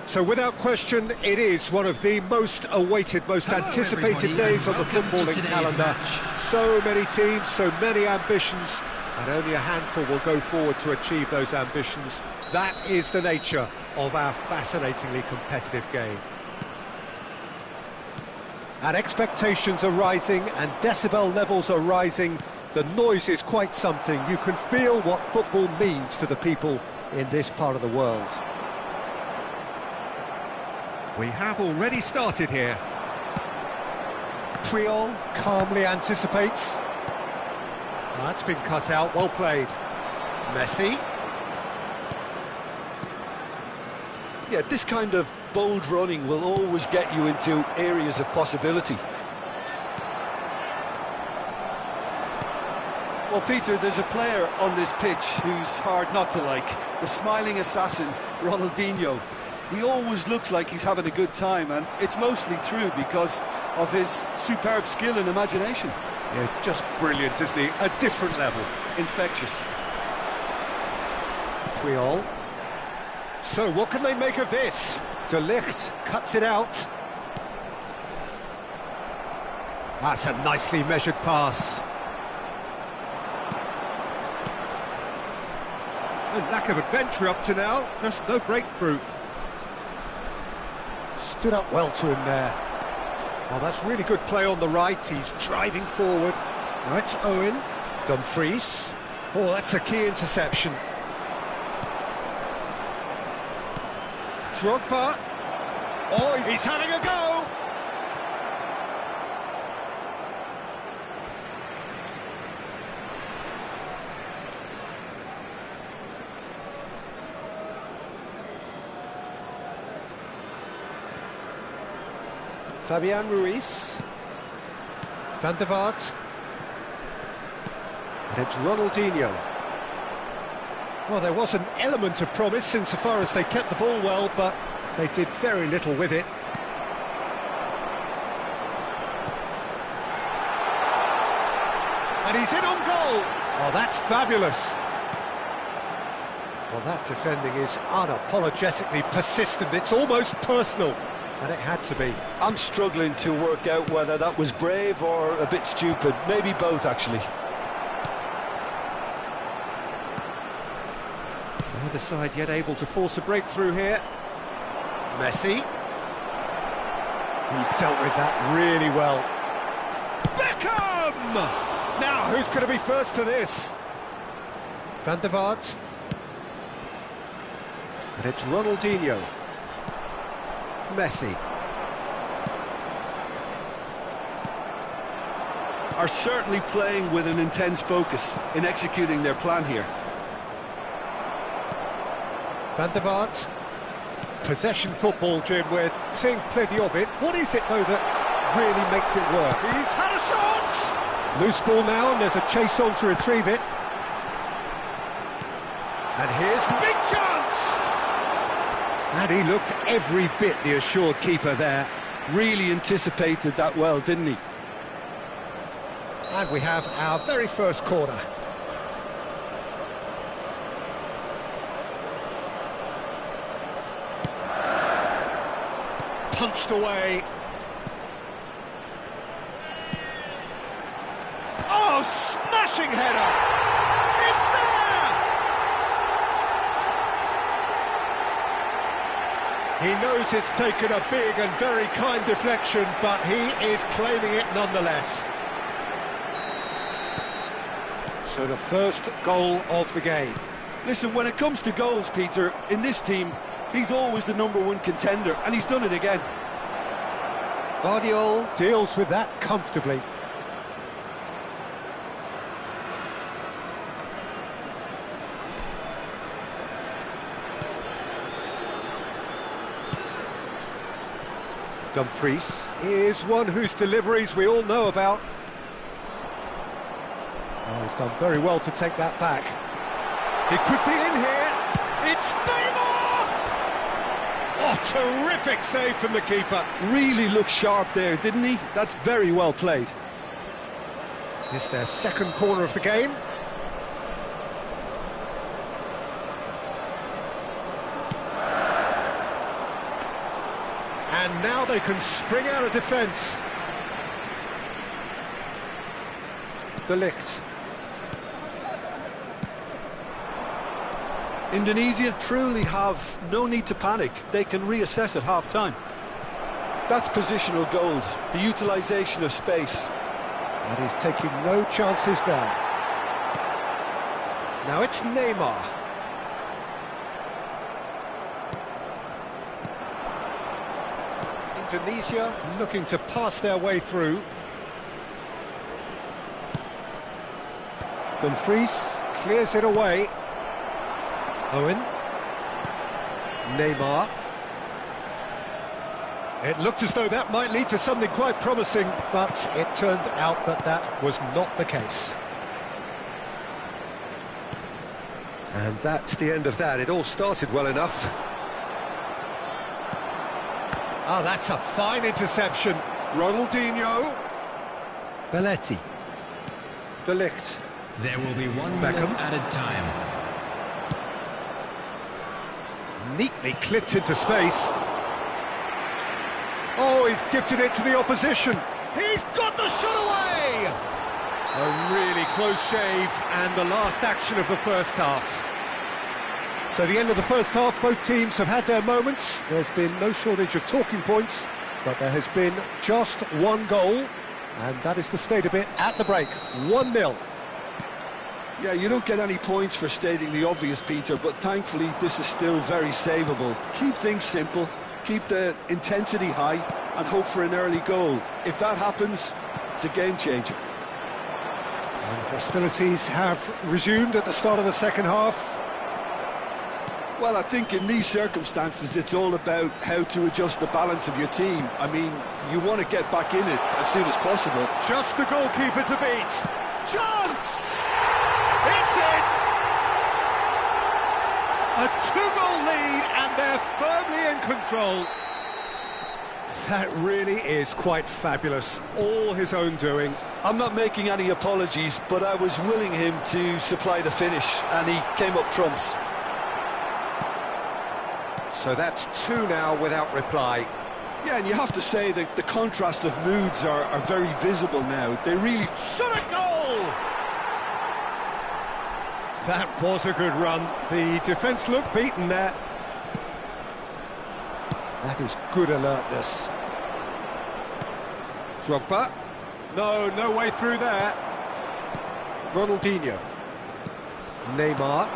So without question, it is one of the most awaited, most anticipated days on the footballing calendar. Match. So many teams, so many ambitions, and only a handful will go forward to achieve those ambitions. That is the nature of our fascinatingly competitive game. And expectations are rising, and decibel levels are rising. The noise is quite something. You can feel what football means to the people in this part of the world. We have already started here. Puyol calmly anticipates. That's been cut out, well played. Messi. Yeah, this kind of bold running will always get you into areas of possibility. Well, Peter, there's a player on this pitch who's hard not to like. The smiling assassin, Ronaldinho. He always looks like he's having a good time, and it's mostly true because of his superb skill and imagination. Yeah, just brilliant, isn't he? A different level. Infectious. Puyol. So what can they make of this? De Ligt cuts it out. That's a nicely measured pass. A lack of adventure up to now, just no breakthrough. Stood up well to him there. Oh, that's really good play on the right. He's driving forward. Now it's Owen. Dumfries. Oh, that's a key interception. Drogba. Oh, he's having a go! Fabian Ruiz. Van der Vaart. And it's Ronaldinho. Well, there was an element of promise insofar as they kept the ball well, but they did very little with it. And he's in on goal! Oh, that's fabulous! Well, that defending is unapologetically persistent. It's almost personal. And it had to be. I'm struggling to work out whether that was brave or a bit stupid. Maybe both, actually. Neither side yet able to force a breakthrough here. Messi. He's dealt with that really well. Beckham! Now, who's going to be first to this? Van der Vaart. And it's Ronaldinho. Messi. Are certainly playing with an intense focus in executing their plan here. Van der Vaart. Possession football, Jim, we're seeing plenty of it. What is it, though, that really makes it work? He's had a shot! Loose ball now, and there's a chase on to retrieve it. And here's big chance! And he looked every bit the assured keeper there. Really anticipated that well, didn't he? And we have our very first corner. Punched away. Oh, smashing header! It's there! He knows it's taken a big and very kind deflection, but he is claiming it nonetheless. So the first goal of the game. Listen, when it comes to goals, Peter, in this team, he's always the #1 contender, and he's done it again. Guardiola deals with that comfortably. Dumfries is one whose deliveries we all know about. Oh, he's done very well to take that back. He could be in here. It's Neymar! Oh, terrific save from the keeper. Really looked sharp there, didn't he? That's very well played. It's their second corner of the game. And now they can spring out of defence. De Ligt. Indonesia truly have no need to panic. They can reassess at half-time. That's positional gold, the utilisation of space. And he's taking no chances there. Now it's Neymar. Indonesia looking to pass their way through. Dumfries clears it away. Owen. Neymar. It looked as though that might lead to something quite promising, but it turned out that that was not the case. And that's the end of that. It all started well enough. Oh, that's a fine interception. Ronaldinho. Belletti. De Ligt. There will be one Beckham. minute added time. Neatly clipped into space. Oh, he's gifted it to the opposition. He's got the shot away! A really close shave, and the last action of the first half. So the end of the first half, both teams have had their moments. There's been no shortage of talking points, but there has been just one goal, and that is the state of it at the break. 1-0. Yeah, you don't get any points for stating the obvious, Peter, but thankfully this is still very savable. Keep things simple, keep the intensity high, and hope for an early goal. If that happens, it's a game changer. And hostilities have resumed at the start of the second half. Well, I think in these circumstances it's all about how to adjust the balance of your team. I mean, you want to get back in it as soon as possible. Just the goalkeeper to beat. Chance! It's in! A two-goal lead, and they're firmly in control. That really is quite fabulous. All his own doing. I'm not making any apologies, but I was willing him to supply the finish, and he came up trumps. So that's two now without reply. Yeah, and you have to say that the contrast of moods are very visible now. They really... Shot a goal! That was a good run. The defence looked beaten there. That is good alertness. Drogba. No way through there. Ronaldinho. Neymar.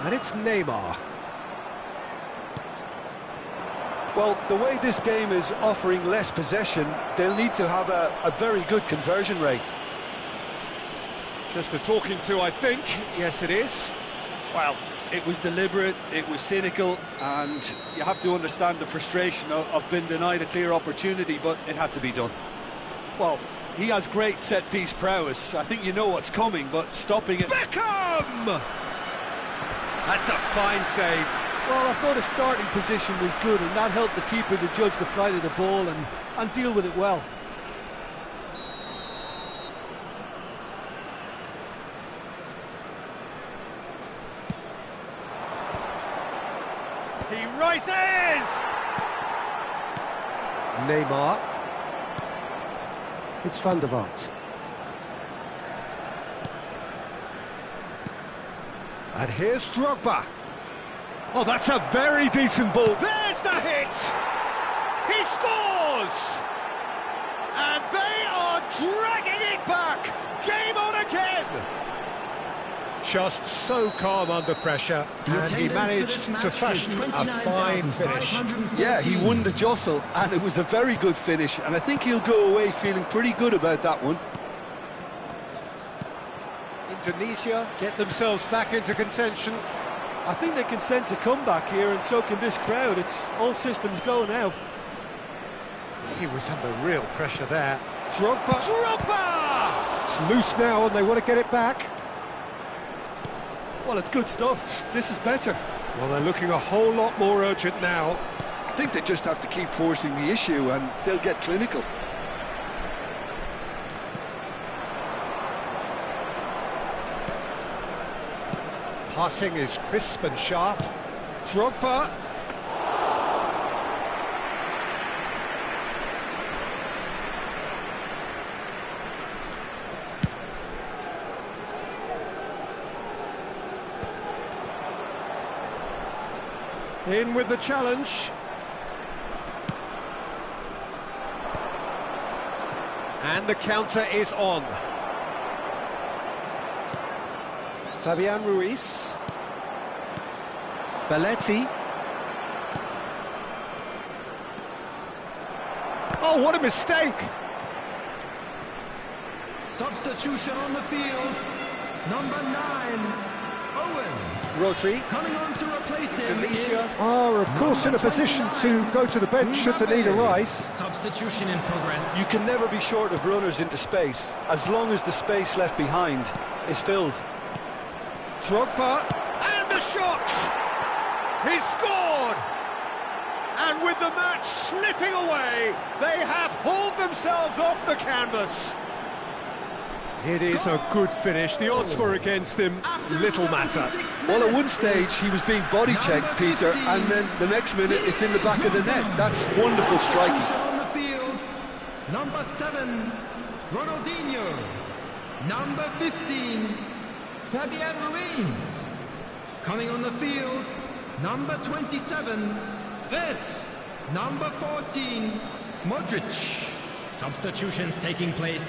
And it's Neymar. Well, the way this game is offering less possession, they'll need to have a very good conversion rate. Just a talking to, I think. Yes, it is. Well, it was deliberate, it was cynical, and you have to understand the frustration of being denied a clear opportunity, but it had to be done. Well, he has great set-piece prowess. I think you know what's coming, but stopping it... Beckham! That's a fine save. Well, I thought his starting position was good, and that helped the keeper to judge the flight of the ball and deal with it well. He rises! Neymar. It's Van der Vaart. And here's Drogba. Oh, that's a very decent ball. There's the hit! He scores! And they are dragging it back! Game on again! Just so calm under pressure, and he managed to fashion a fine finish. Yeah, he won the jostle, and it was a very good finish, and I think he'll go away feeling pretty good about that one. Indonesia get themselves back into contention. I think they can sense a comeback here, and so can this crowd. It's all systems go now. He was under real pressure there. Drogba! It's loose now, and they want to get it back. Well, it's good stuff. This is better. Well, they're looking a whole lot more urgent now. I think they just have to keep forcing the issue, and they'll get clinical. Passing is crisp and sharp. Drogba. In with the challenge. And the counter is on. Fabian Ruiz. Belletti. Oh, what a mistake! Substitution on the field. Number 9, Owen. Rodri. Coming on to replace him Tunisia are, of course, in a position to go to the bench should the need arise. Substitution in progress. You can never be short of runners into space, as long as the space left behind is filled. Drogba, and the shot! He's scored! And with the match slipping away, they have hauled themselves off the canvas. It is a good finish. The odds were against him. Little matter. Well, at one stage he was being body checked, Peter, and then the next minute it's in the back of the net. That's wonderful striking. On the field, number 7, Ronaldinho. Number 15, Fabian Ruiz. Coming on the field, number 27, Reds. Number 14, Modric. Substitutions taking place.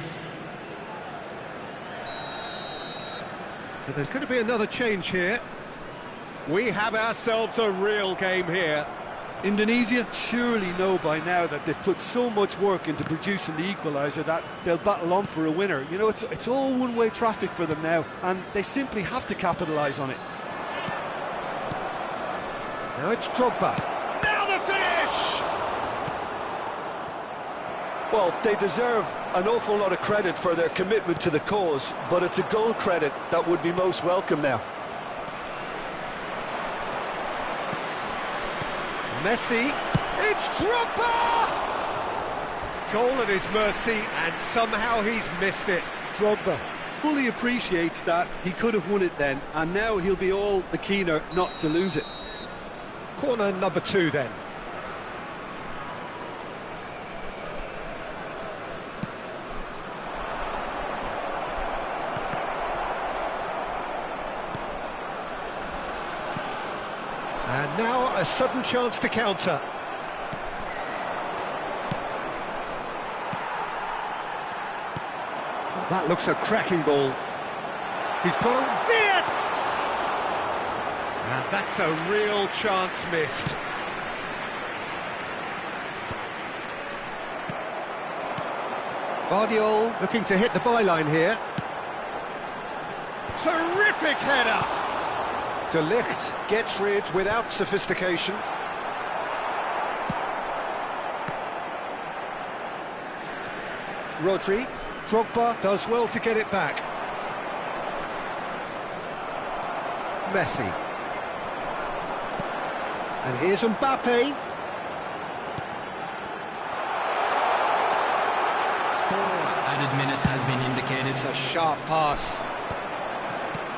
So there's going to be another change here. We have ourselves a real game here. Indonesia surely know by now that they've put so much work into producing the equaliser that they'll battle on for a winner. You know, it's all one-way traffic for them now, and they simply have to capitalise on it. Now it's Drogba. Now the finish! Well, they deserve an awful lot of credit for their commitment to the cause, but it's a goal credit that would be most welcome now. Messi, it's Drogba! Goal at his mercy, and somehow he's missed it. Drogba fully appreciates that he could have won it then, and now he'll be all the keener not to lose it. Corner number 2 then. And now a sudden chance to counter. Well, that looks a cracking ball. He's got a Wirtz! And that's a real chance missed. Guardiola looking to hit the byline here. Terrific header! De Ligt gets rid without sophistication. Rodri. Drogba does well to get it back. Messi. And here's Mbappe. 4 added minutes has been indicated. It's a sharp pass.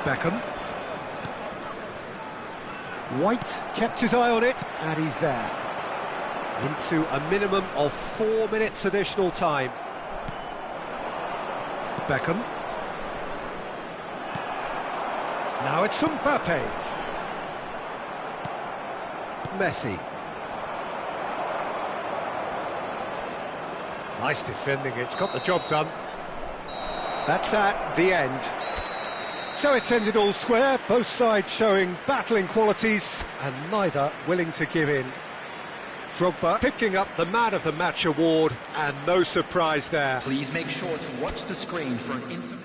Beckham. White kept his eye on it, and he's there. Into a minimum of 4 minutes additional time. Beckham. Now it's Mbappe. Messi. Nice defending, it's got the job done. That's that, the end. So it's ended all square, both sides showing battling qualities and neither willing to give in. Drogba picking up the Man of the Match award, and no surprise there. Please make sure to watch the screen for an info.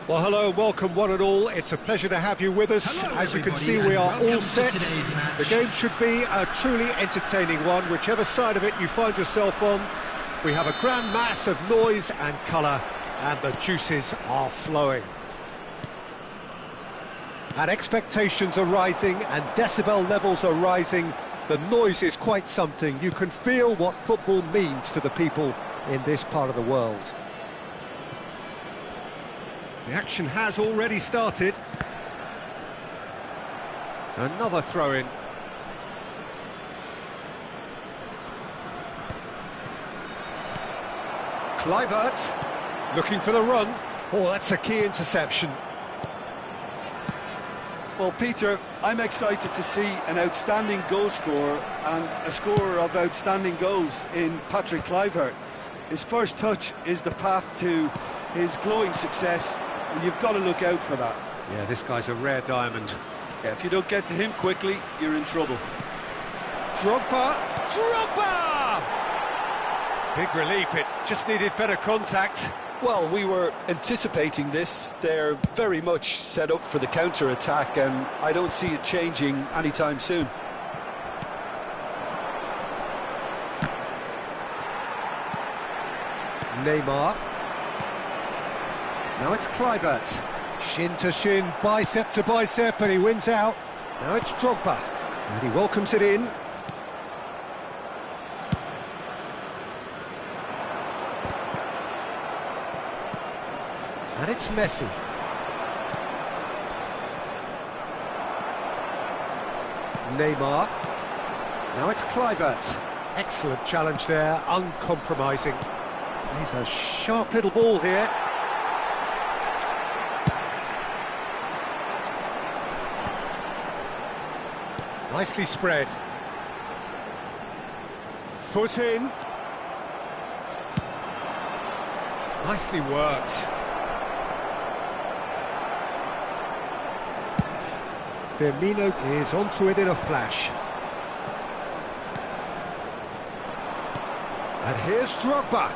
Well, hello, welcome one and all. It's a pleasure to have you with us. Hello, As you can everybody, see, we and are all welcome to set. today's match. The game should be a truly entertaining one, whichever side of it you find yourself on. We have a grand mass of noise and colour, and the juices are flowing. And expectations are rising, and decibel levels are rising. The noise is quite something. You can feel what football means to the people in this part of the world. The action has already started. Another throw-in. Kluivert looking for the run. Oh, that's a key interception. Well, Peter, I'm excited to see an outstanding goal scorer and a scorer of outstanding goals in Patrick Kluivert. His first touch is the path to his glowing success, and you've got to look out for that. Yeah, this guy's a rare diamond. Yeah, if you don't get to him quickly, you're in trouble. Drogba! Drogba! Big relief, it just needed better contact. Well, we were anticipating this. They're very much set up for the counter-attack, and I don't see it changing anytime soon. Neymar. Now it's Kluivert. Shin to shin, bicep to bicep, and he wins out. Now it's Drogba, and he welcomes it in. And it's Messi. Neymar. Now it's Kluivert. Excellent challenge there, uncompromising. He's a sharp little ball here. Nicely spread. Foot in. Nicely worked. Firmino is onto it in a flash. And here's Drogba.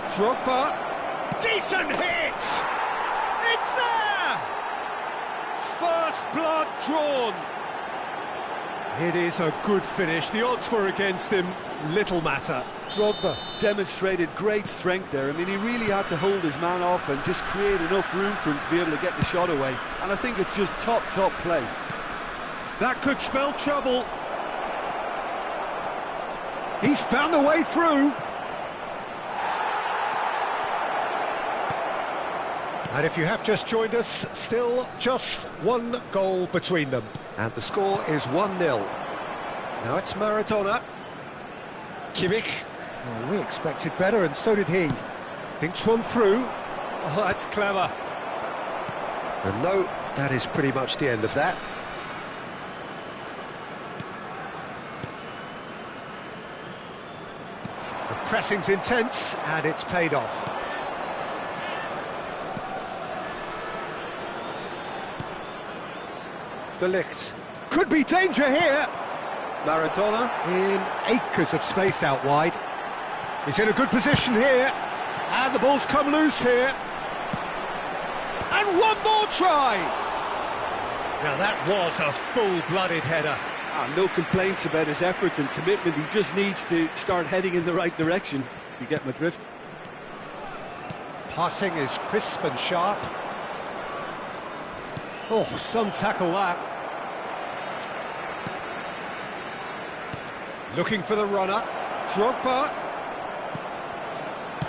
Drogba. Decent hit! It's there! First blood drawn. It is a good finish. The odds were against him. Little matter. Drogba demonstrated great strength there. I mean, he really had to hold his man off and just create enough room for him to be able to get the shot away. And I think it's just top play. That could spell trouble. He's found a way through. And if you have just joined us, still just one goal between them. And the score is 1-0. Now it's Maradona. Kimmich. Well, we expected better, and so did he. Thinks one through. Oh, that's clever. And no, that is pretty much the end of that. The pressing's intense, and it's paid off. De Ligt. Could be danger here. Maradona in acres of space out wide. He's in a good position here. And the ball's come loose here. And one more try. Now that was a full-blooded header. No complaints about his effort and commitment. He just needs to start heading in the right direction. You get my drift? Passing is crisp and sharp. Oh, some tackle that. Looking for the runner. Drogba.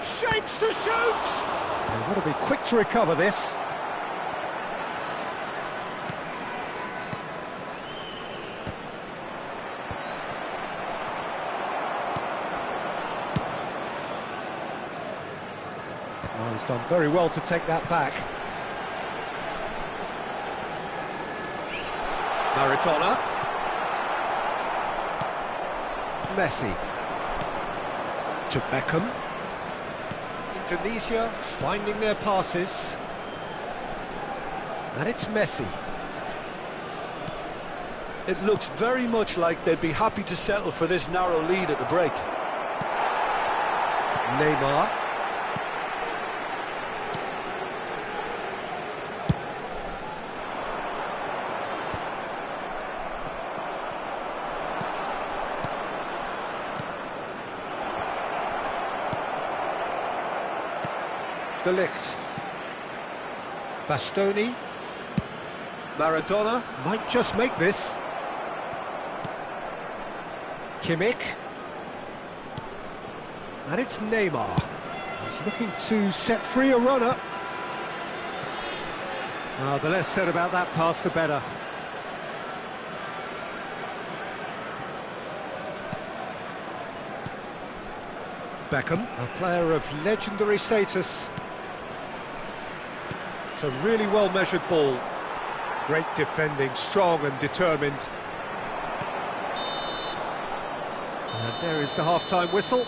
Shapes to shoot! They've got to be quick to recover this. Oh, he's done very well to take that back. Maradona. Messi. To Beckham. Indonesia finding their passes. And it's Messi. It looks very much like they'd be happy to settle for this narrow lead at the break. Neymar. De Ligt. Bastoni. Maradona might just make this. Kimmich. And it's Neymar. He's looking to set free a runner. The less said about that pass, the better. Beckham, a player of legendary status. It's a really well-measured ball. Great defending, strong and determined. And there is the half-time whistle.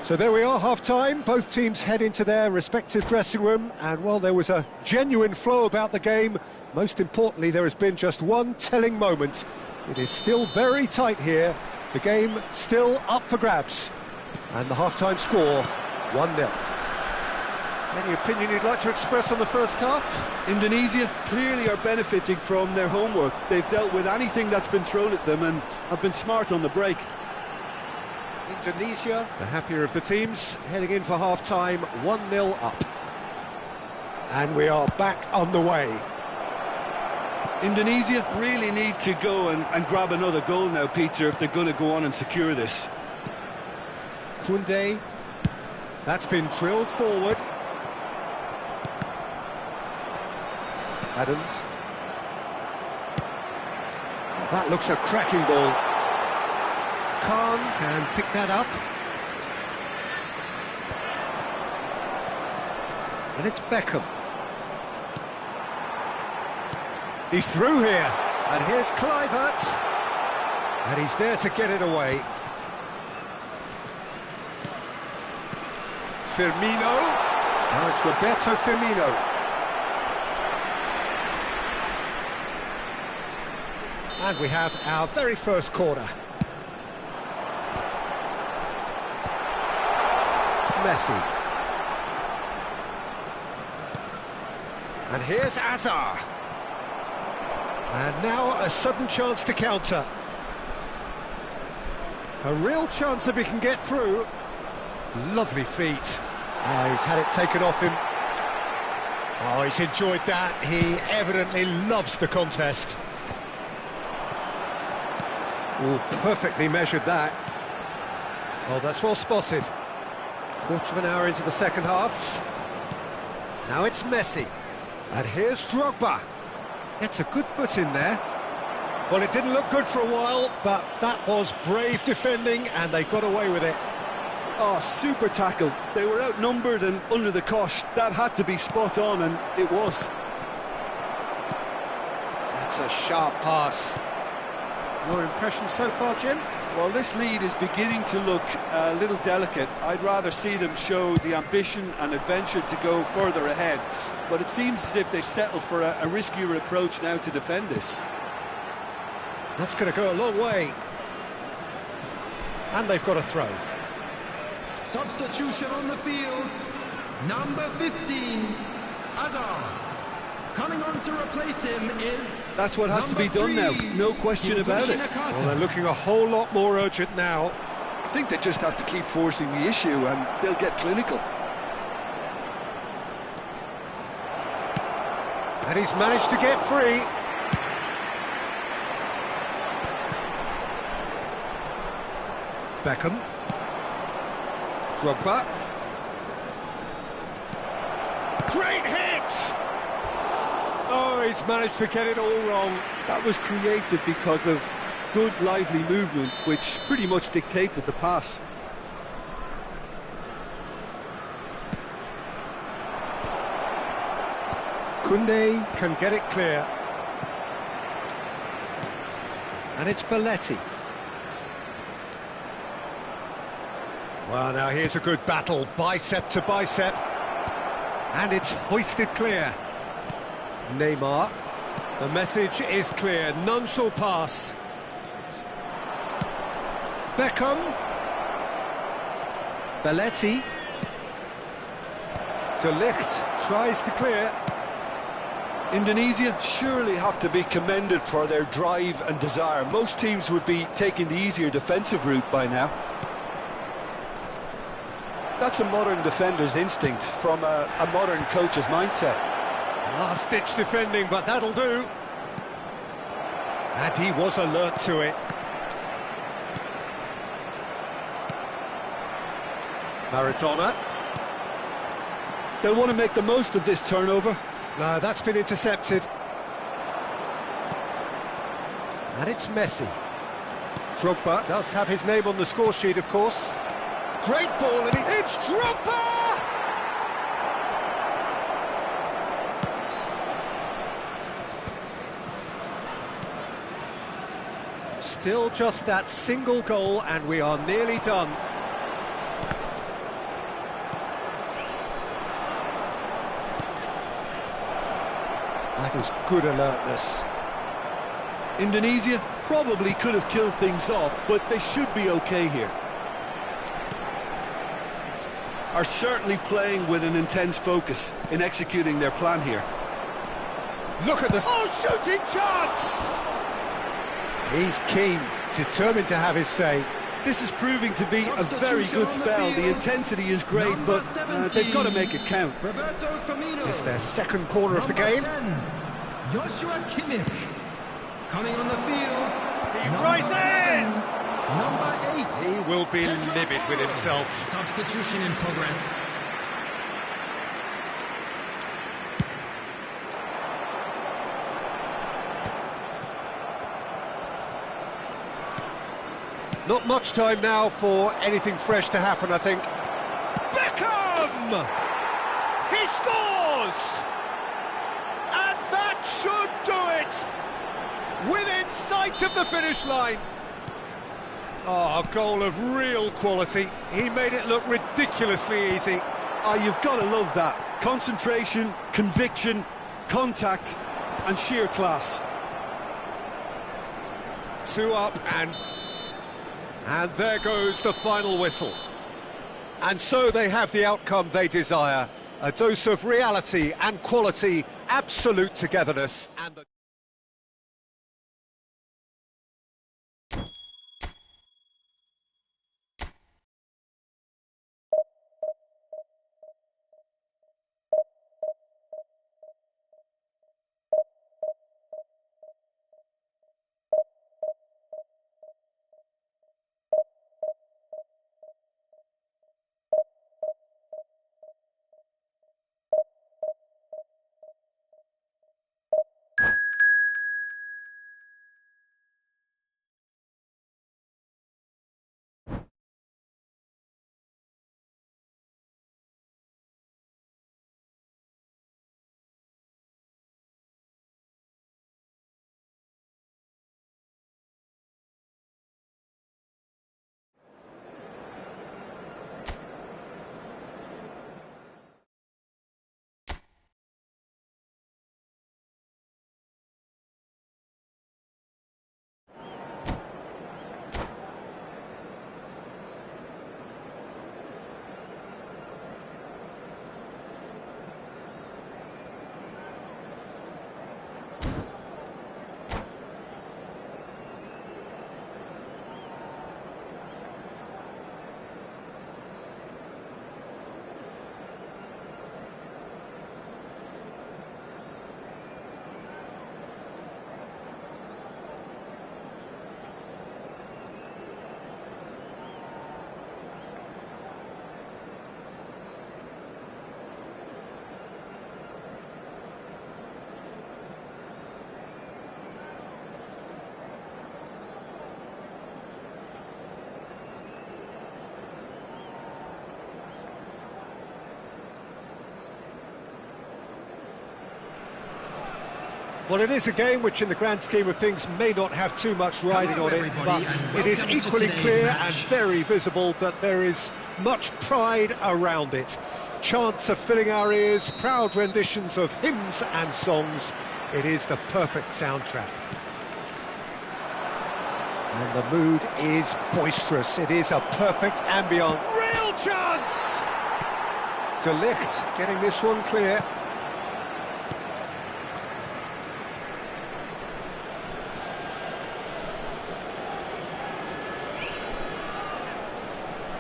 So there we are, half-time. Both teams head into their respective dressing room, and while there was a genuine flow about the game, most importantly, there has been just one telling moment. It is still very tight here. The game still up for grabs. And the half-time score, 1-0. Any opinion you'd like to express on the first half? Indonesia clearly are benefiting from their homework. They've dealt with anything that's been thrown at them and have been smart on the break. Indonesia, the happier of the teams, heading in for half-time, 1-0 up. And we are back on the way. Indonesia really need to go and grab another goal now, Peter, if they're going to go on and secure this. Koundé, that's been drilled forward. Adams. Oh, that looks a cracking ball. Khan can pick that up. And it's Beckham. He's through here. And here's Kluivert. And he's there to get it away. Firmino. Now it's Roberto Firmino. And we have our very first corner. Messi. And here's Azar. And now a sudden chance to counter. A real chance if he can get through. Lovely feet. He's had it taken off him. Oh, he's enjoyed that. He evidently loves the contest. Oh, perfectly measured that. Oh, that's well spotted. Quarter of an hour into the second half. Now it's Messi. And here's Drogba. It's a good foot in there. Well, it didn't look good for a while, but that was brave defending, and they got away with it. Oh, super tackle. They were outnumbered and under the cosh. That had to be spot on, and it was. That's a sharp pass. Your impression so far, Jim? Well, this lead is beginning to look a little delicate. I'd rather see them show the ambition and adventure to go further ahead. But it seems as if they've settled for a riskier approach now to defend this. That's going to go a long way. And they've got a throw. Substitution on the field. Number 15, Hazard. Coming on to replace him is... That's what has to be done now, no question about it. Well, they're looking a whole lot more urgent now. I think they just have to keep forcing the issue and they'll get clinical. And he's managed to get free. Beckham. Drogba. Great hit! Oh, he's managed to get it all wrong. That was created because of good, lively movement, which pretty much dictated the pass. Koundé can get it clear. And it's Belletti. Well, now here's a good battle, bicep to bicep. And it's hoisted clear. Neymar. The message is clear, none shall pass. Beckham. Belletti. De Ligt tries to clear. Indonesia surely have to be commended for their drive and desire. Most teams would be taking the easier defensive route by now. That's a modern defender's instinct from a modern coach's mindset. Last-ditch defending, but that'll do. And he was alert to it. Maradona. They'll want to make the most of this turnover. No, that's been intercepted. And it's Messi. Drogba does have his name on the score sheet, of course. Great ball, and it's Drogba! Still just that single goal, and we are nearly done. That is good alertness. Indonesia probably could have killed things off, but they should be okay here. Are certainly playing with an intense focus in executing their plan here. Look at this. Oh, shooting chance! He's keen, determined to have his say. This is proving to be a very good spell. The intensity is great, but they've got to make it count. It's their second corner of the game. 10, Joshua Kimmich. Coming on the field. He rises! Number 8. He will be livid with himself. Substitution in progress. Not much time now for anything fresh to happen, I think. Beckham! He scores! And that should do it! Within sight of the finish line. Oh, a goal of real quality. He made it look ridiculously easy. Oh, you've got to love that. Concentration, conviction, contact, and sheer class. 2 up, and there goes the final whistle. And so they have the outcome they desire. A dose of reality and quality, absolute togetherness, and the... Well, it is a game which, in the grand scheme of things, may not have too much riding on it, but it is equally clear and very visible that there is much pride around it. Chants are filling our ears, proud renditions of hymns and songs. It is the perfect soundtrack. And the mood is boisterous. It is a perfect ambience. Real chance! De Ligt getting this one clear.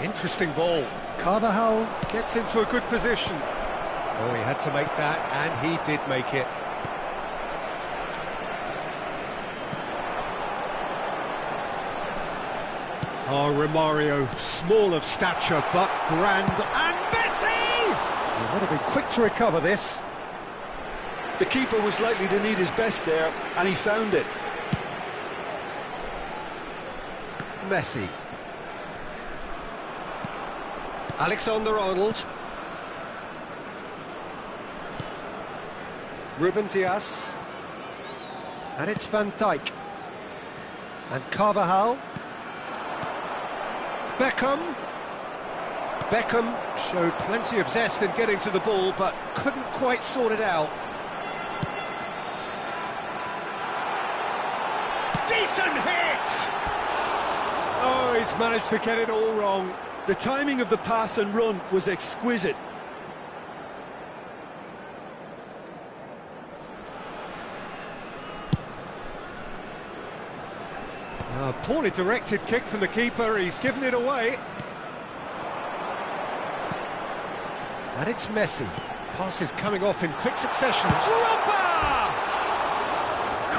Interesting ball. Carvajal gets into a good position. Oh, he had to make that, and he did make it. Oh, Romario, small of stature, but grand. And Messi! He would have been quick to recover this. The keeper was likely to need his best there, and he found it. Messi. Alexander-Arnold. Ruben Dias. And it's Van Dijk. And Carvajal. Beckham showed plenty of zest in getting to the ball, but couldn't quite sort it out. Decent hit! Oh, he's managed to get it all wrong. The timing of the pass and run was exquisite. A poorly directed kick from the keeper, he's given it away. And it's Messi. Passes coming off in quick succession. Drogba!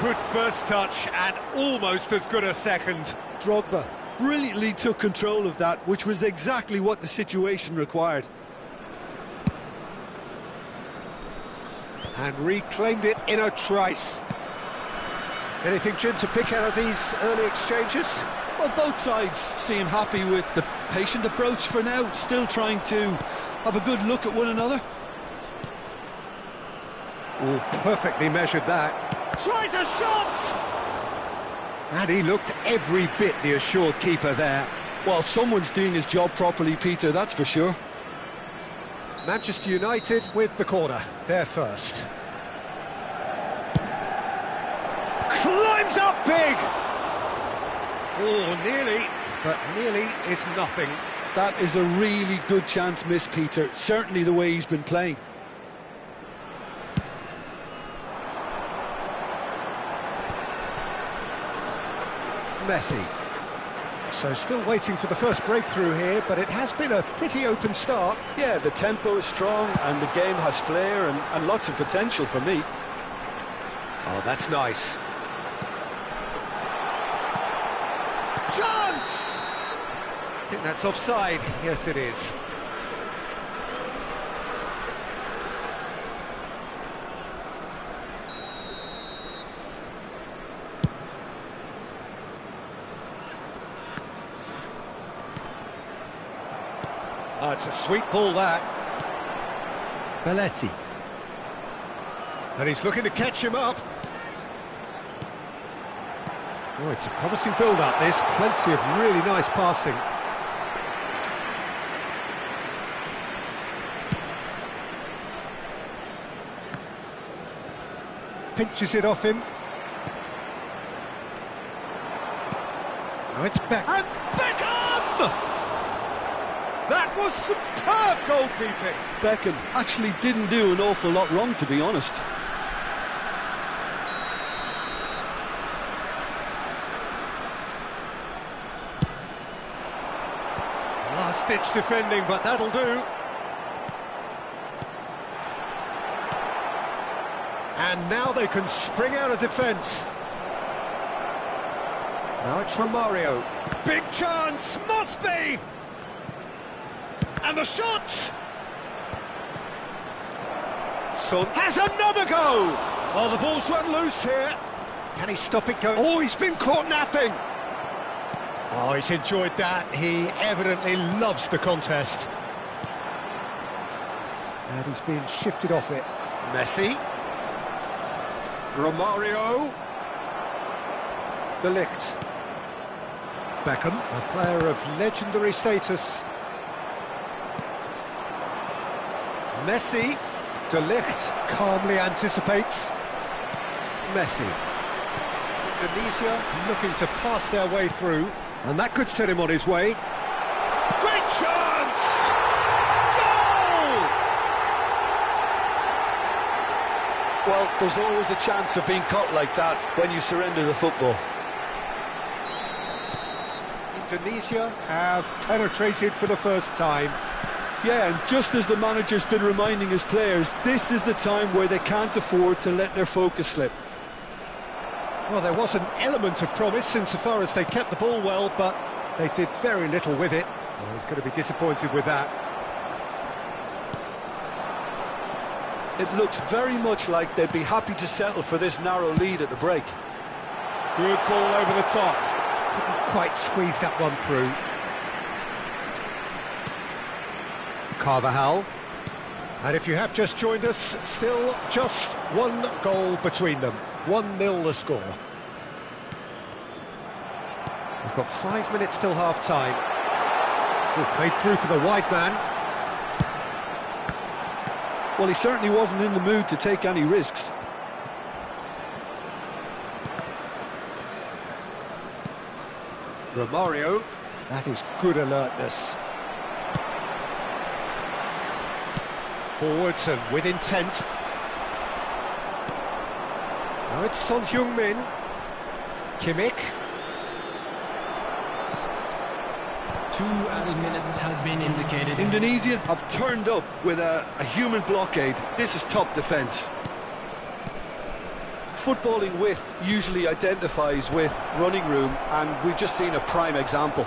Good first touch and almost as good a second. Drogba brilliantly took control of that, which was exactly what the situation required. And reclaimed it in a trice. Anything, Jim, to pick out of these early exchanges? Well, both sides seem happy with the patient approach for now, still trying to have a good look at one another. Oh, perfectly measured that. Tries a shot! And he looked every bit the assured keeper there. Well, someone's doing his job properly, Peter, that's for sure. Manchester United with the corner, they're first. Climbs up big! Oh, nearly, but nearly is nothing. That is a really good chance missed, Peter, certainly the way he's been playing. Messi. So still waiting for the first breakthrough here, but it has been a pretty open start. Yeah, the tempo is strong and the game has flair and lots of potential for me. Oh, that's nice. Chance! I think that's offside. Yes, it is. Oh, it's a sweet ball, that. Belletti. And he's looking to catch him up. Oh, it's a promising build-up, this. Plenty of really nice passing. Pinches it off him. Now it's back. And Beckham! That was superb goalkeeping. Beckham actually didn't do an awful lot wrong, to be honest. Last-ditch defending, but that'll do. And now they can spring out of defence. Now it's Romario. Big chance, must be! And the shot! Son has another go! Oh, the ball's run loose here. Can he stop it going? Oh, he's been caught napping. Oh, he's enjoyed that. He evidently loves the contest. And he's being shifted off it. Messi. Romario. De Ligt. Beckham, a player of legendary status. Messi. De Ligt calmly anticipates. Messi. Indonesia looking to pass their way through, and that could set him on his way. Great chance! Goal! Well, there's always a chance of being caught like that when you surrender the football. Indonesia have penetrated for the first time. Yeah, and just as the manager's been reminding his players, this is the time where they can't afford to let their focus slip. Well, there was an element of promise insofar as they kept the ball well, but they did very little with it. Well, he's going to be disappointed with that. It looks very much like they'd be happy to settle for this narrow lead at the break. Good ball over the top. Couldn't quite squeeze that one through. Carvajal. And if you have just joined us, still just one goal between them. 1-0 the score. We've got 5 minutes till half-time. Played through for the wide man. Well, he certainly wasn't in the mood to take any risks. Romario. That is good alertness. Forwards and with intent. Now it's Son Heung-min. Kimmich. 2 added minutes has been indicated. Indonesia have turned up with a human blockade. This is top defence. Footballing width usually identifies with running room, and we've just seen a prime example.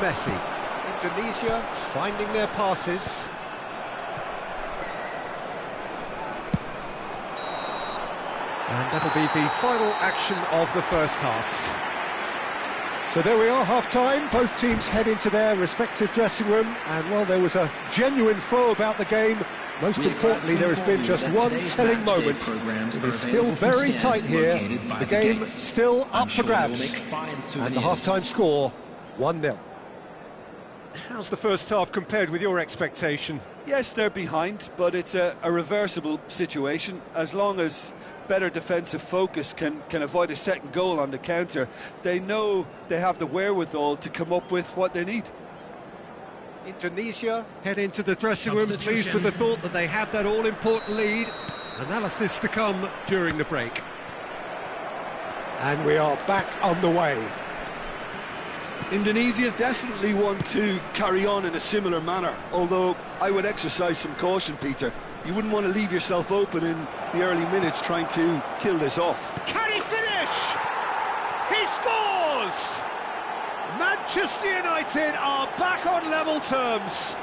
Messi. Indonesia finding their passes. And that'll be the final action of the first half. So there we are, half-time. Both teams head into their respective dressing room, and well, there was a genuine flow about the game. Most importantly, there has been just one telling moment. It is still very tight here. The game still up for grabs. And the half-time score, 1-0. How's the first half compared with your expectation? Yes, they're behind, but it's a reversible situation. As long as better defensive focus can avoid a second goal on the counter, they know they have the wherewithal to come up with what they need. Indonesia head into the dressing room pleased with the thought that they have that all-important lead. Analysis to come during the break. And we are back on the way. Indonesia definitely want to carry on in a similar manner, although I would exercise some caution, Peter. You wouldn't want to leave yourself open in the early minutes trying to kill this off. Can he finish? He scores! Manchester United are back on level terms.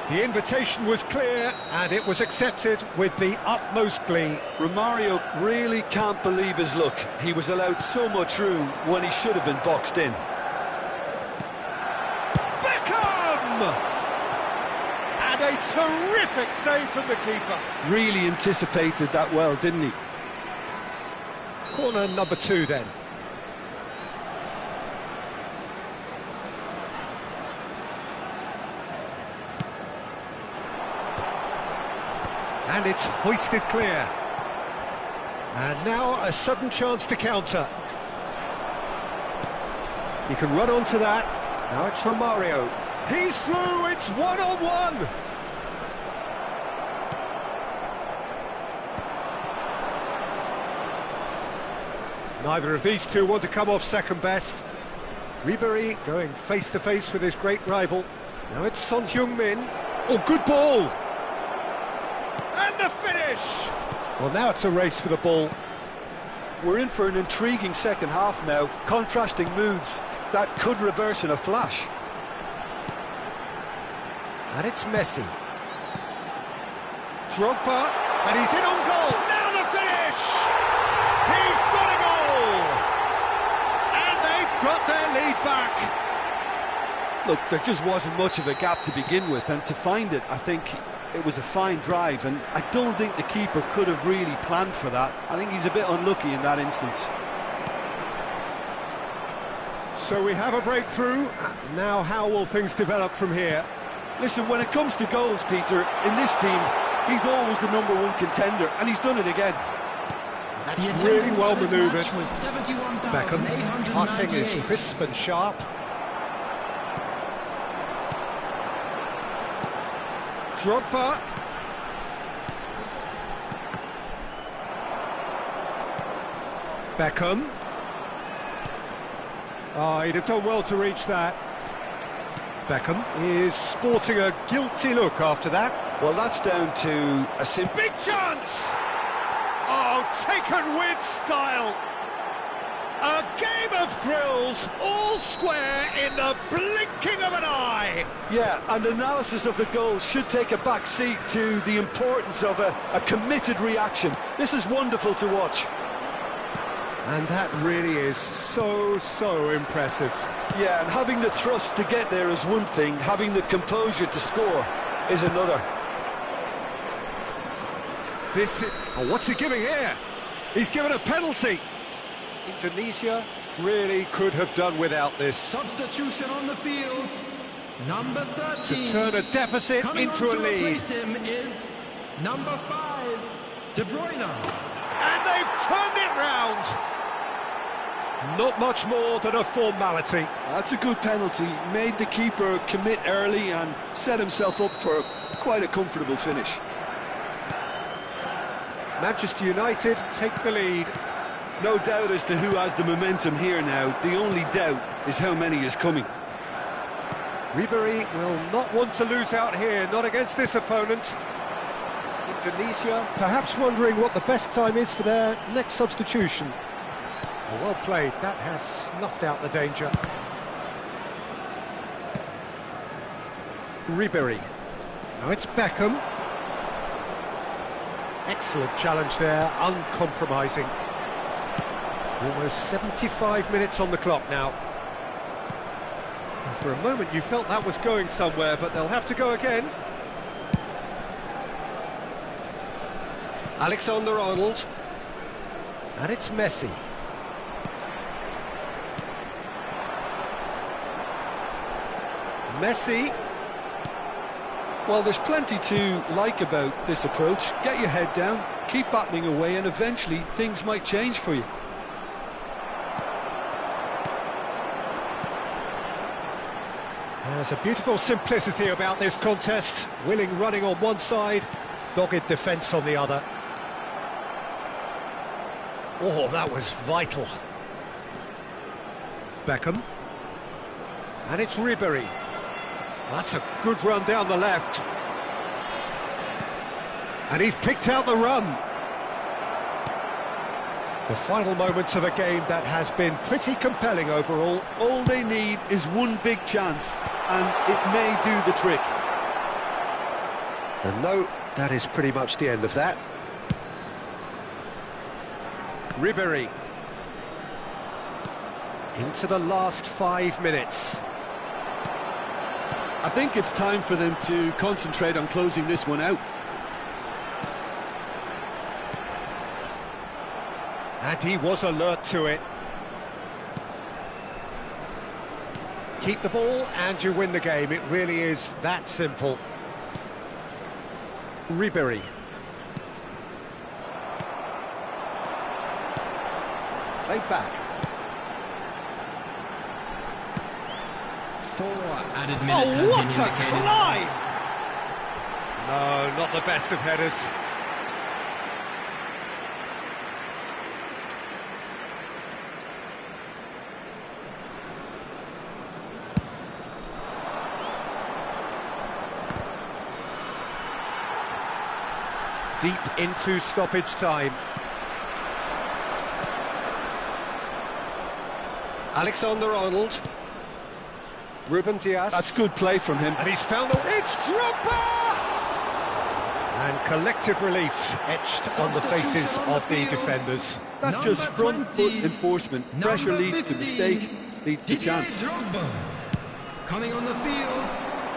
The invitation was clear and it was accepted with the utmost glee. Romario really can't believe his luck. He was allowed so much room when he should have been boxed in. And a terrific save from the keeper. Really anticipated that well, didn't he? Corner number 2 then. And it's hoisted clear. And now a sudden chance to counter. He can run onto that. Now it's Romario. He's through, it's 1-on-1! Neither of these two want to come off second best. Ribery going face-to-face with his great rival. Now it's Son Heung-min. Oh, good ball! And the finish! Well, now it's a race for the ball. We're in for an intriguing second half now. Contrasting moods that could reverse in a flash. And it's Messi. Drogba, and he's in on goal. Now the finish! He's got a goal! And they've got their lead back. Look, there just wasn't much of a gap to begin with, and to find it, I think it was a fine drive, and I don't think the keeper could have really planned for that. I think he's a bit unlucky in that instance. So we have a breakthrough. Now how will things develop from here? Listen, when it comes to goals, Peter, in this team, he's always the #1 contender, and he's done it again. That's really well manoeuvred. Beckham, passing is crisp and sharp. Drogba. Beckham. Oh, he'd have done well to reach that. Beckham is sporting a guilty look after that. Well, that's down to a simple... Big chance! Oh, taken with style. A game of thrills, all square in the blinking of an eye. Yeah, and analysis of the goal should take a back seat to the importance of a committed reaction. This is wonderful to watch. And that really is so impressive. Yeah, and having the thrust to get there is one thing, having the composure to score is another. Oh, what's he giving here? He's given a penalty. Indonesia really could have done without this. Substitution on the field. Number 13. To turn a deficit Coming into on a to lead. replace him is number 5, De Bruyne. And they've turned it round. Not much more than a formality. That's a good penalty. Made the keeper commit early and set himself up for quite a comfortable finish. Manchester United take the lead. No doubt as to who has the momentum here now. The only doubt is how many is coming. Ribery will not want to lose out here, not against this opponent. Indonesia perhaps wondering what the best time is for their next substitution. Well played, that has snuffed out the danger. Ribery. Now it's Beckham. Excellent challenge there, uncompromising. Almost 75 minutes on the clock now. And for a moment you felt that was going somewhere, but they'll have to go again. Alexander-Arnold. And it's Messi. Messi. Well, there's plenty to like about this approach. Get your head down, keep battling away, and eventually things might change for you. There's a beautiful simplicity about this contest. Willing running on one side, dogged defence on the other. Oh, that was vital. Beckham. And it's Ribery. That's a good run down the left. And he's picked out the run. The final moments of a game that has been pretty compelling overall. All they need is one big chance, and it may do the trick. And no, that is pretty much the end of that. Ribery. Into the last 5 minutes. I think it's time for them to concentrate on closing this one out. And he was alert to it. Keep the ball and you win the game. It really is that simple. Ribery. Played back. 4 added minutes Oh, has what been a indicated. climb! No, not the best of headers. Deep into stoppage time. Alexander-Arnold. Ruben Diaz. That's good play from him. And he's found it's Drogba! And collective relief etched on the faces of the defenders. That's Number just front 20, foot enforcement. number Pressure leads 15, to mistake, leads to chance. Drogba. Coming on the field,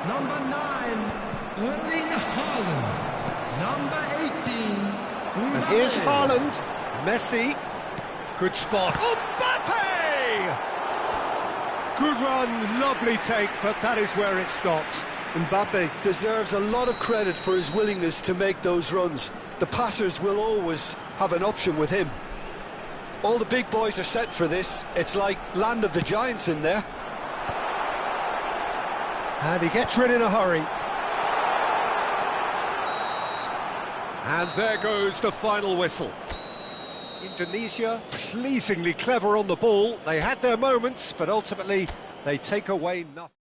number 9, Erling Haaland. Number 18, And here's Mbappe. Haaland. Messi. Good spot. Mbappe! Good run, lovely take, but that is where it stopped. Mbappe deserves a lot of credit for his willingness to make those runs. The passers will always have an option with him. All the big boys are set for this. It's like Land of the Giants in there. And he gets rid in a hurry. And there goes the final whistle. Indonesia, pleasingly clever on the ball. They had their moments, but ultimately they take away nothing.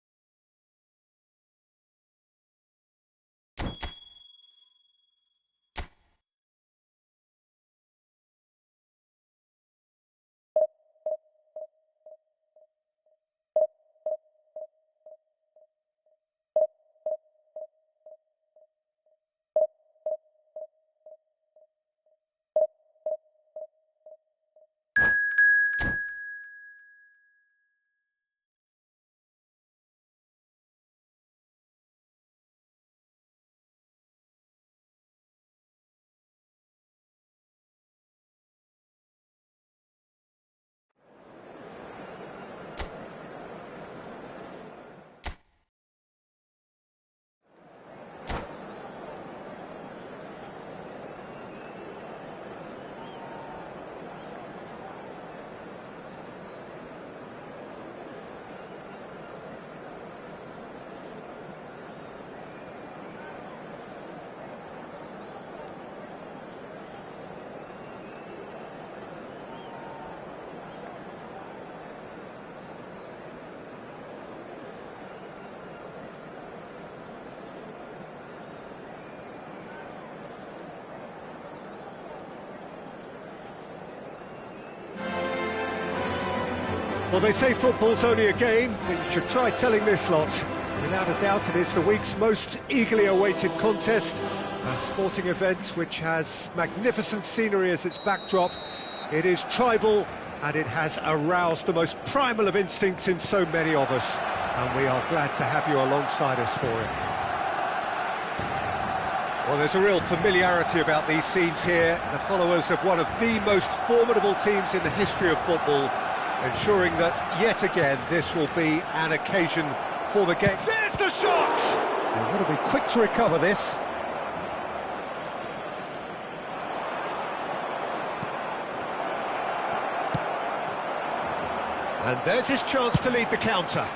Well, they say football's only a game, but you should try telling this lot. Without a doubt, it is the week's most eagerly awaited contest, a sporting event which has magnificent scenery as its backdrop. It is tribal, and it has aroused the most primal of instincts in so many of us, and we are glad to have you alongside us for it. Well, there's a real familiarity about these scenes here, the followers of one of the most formidable teams in the history of football, ensuring that, yet again, this will be an occasion for the game. There's the shot! They've got to be quick to recover this. And there's his chance to lead the counter.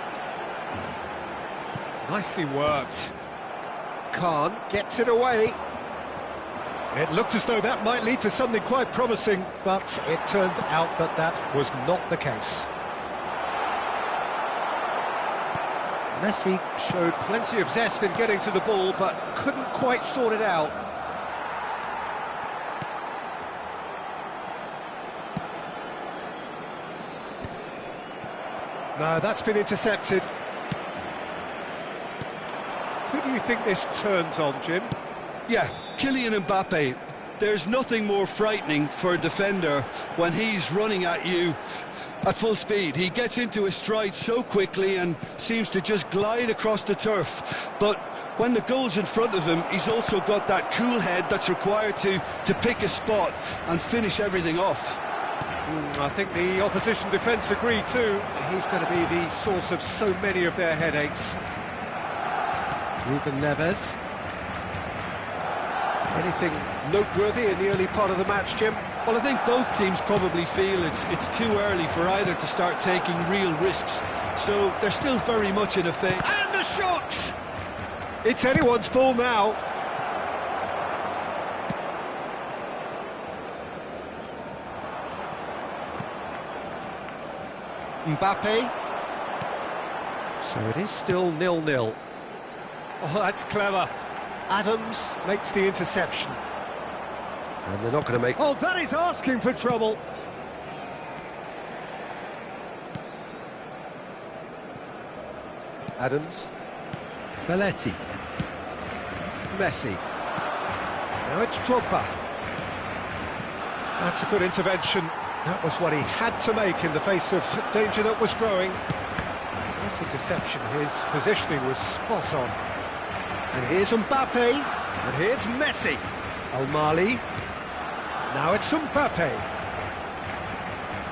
Nicely worked. Khan gets it away. It looked as though that might lead to something quite promising, but it turned out that that was not the case. Messi showed plenty of zest in getting to the ball, but couldn't quite sort it out. No, that's been intercepted. Who do you think this turns on, Jim? Yeah, Kylian Mbappe. There's nothing more frightening for a defender when he's running at you at full speed. He gets into his stride so quickly and seems to just glide across the turf. But when the goal's in front of him, he's also got that cool head that's required to pick a spot and finish everything off. I think the opposition defence agree too. He's going to be the source of so many of their headaches. Ruben Neves. Anything noteworthy in the early part of the match, Jim? Well, I think both teams probably feel it's too early for either to start taking real risks. So they're still very much in a phase. And the shot! It's anyone's ball now. Mbappe. So it is still 0-0. Oh, that's clever. Adams makes the interception. And they're not going to make... Oh, that is asking for trouble. Adams. Belletti. Messi. Now it's Drogba. That's a good intervention. That was what he had to make in the face of danger that was growing. Nice interception. His positioning was spot on. And here's Mbappe, and here's Messi. Al-Mali. Now it's Mbappe.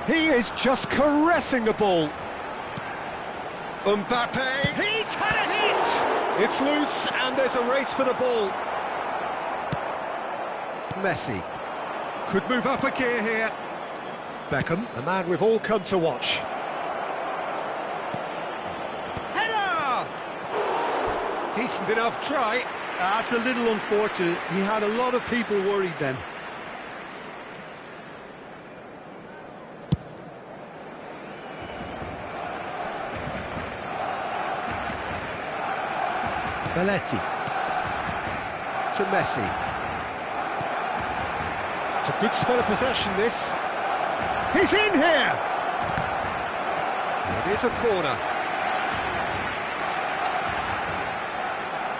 He is just caressing the ball. Mbappe. He's had a hit! It's loose, and there's a race for the ball. Messi. Could move up a gear here. Beckham, the man we've all come to watch. Decent enough try. That's a little unfortunate. He had a lot of people worried then. Belletti. To Messi. It's a good spell of possession, this. He's in here! It is a corner.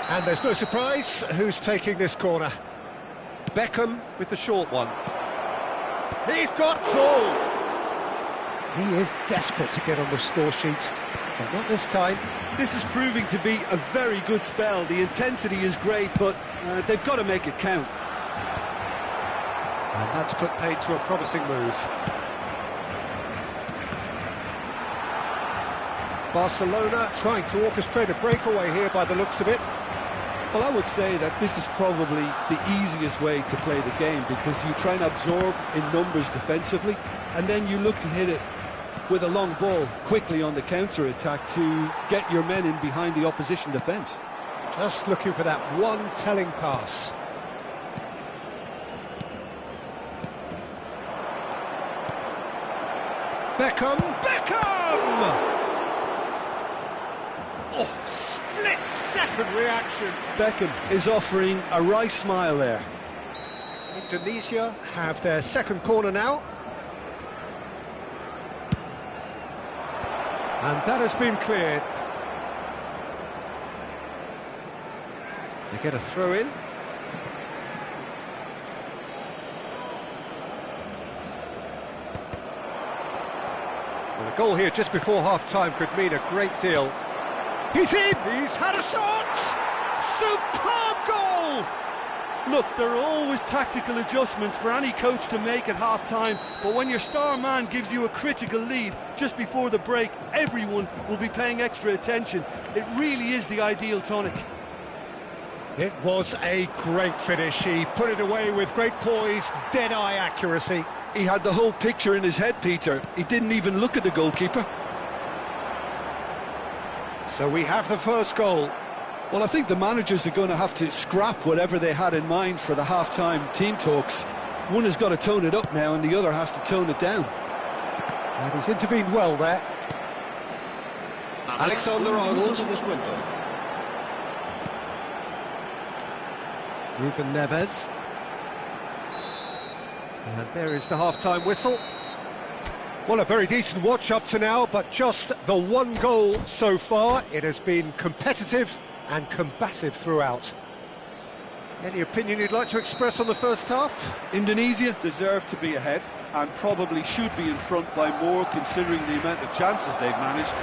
And there's no surprise who's taking this corner. Beckham with the short one. He's got full! He is desperate to get on the score sheet, but not this time. This is proving to be a very good spell. The intensity is great, but they've got to make it count. And that's put paid to a promising move. Barcelona trying to orchestrate a breakaway here by the looks of it. Well, I would say that this is probably the easiest way to play the game, because you try and absorb in numbers defensively, and then you look to hit it with a long ball quickly on the counter-attack to get your men in behind the opposition defence. Just looking for that one telling pass. Beckham! Oh, split-second reaction. Beckham is offering a wry smile there. Indonesia have their second corner now. And that has been cleared. They get a throw in. Well, a goal here just before half-time could mean a great deal. He's in! He's had a shot! Superb goal! Look, there are always tactical adjustments for any coach to make at half-time, but when your star man gives you a critical lead just before the break, everyone will be paying extra attention. It really is the ideal tonic. It was a great finish. He put it away with great poise, dead-eye accuracy. He had the whole picture in his head, Peter. He didn't even look at the goalkeeper. So we have the first goal. Well, I think the managers are going to have to scrap whatever they had in mind for the half-time team talks. One has got to tone it up now and the other has to tone it down. And he's intervened well there. Alexander-Arnold. Ruben Neves. And there is the half-time whistle. Well, a very decent watch up to now, but just the one goal so far. It has been competitive and combative throughout. Any opinion you'd like to express on the first half? Indonesia deserve to be ahead and probably should be in front by more, considering the amount of chances they've managed.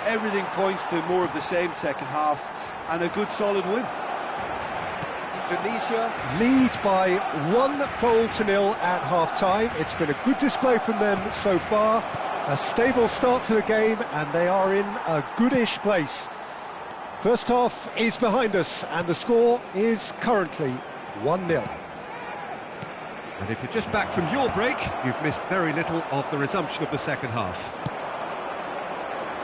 Everything points to more of the same second half and a good solid win. Indonesia lead by 1-0 at half-time. It's been a good display from them so far. A stable start to the game, and they are in a goodish place. First half is behind us, and the score is currently 1-0. And if you're just back from your break, you've missed very little of the resumption of the second half.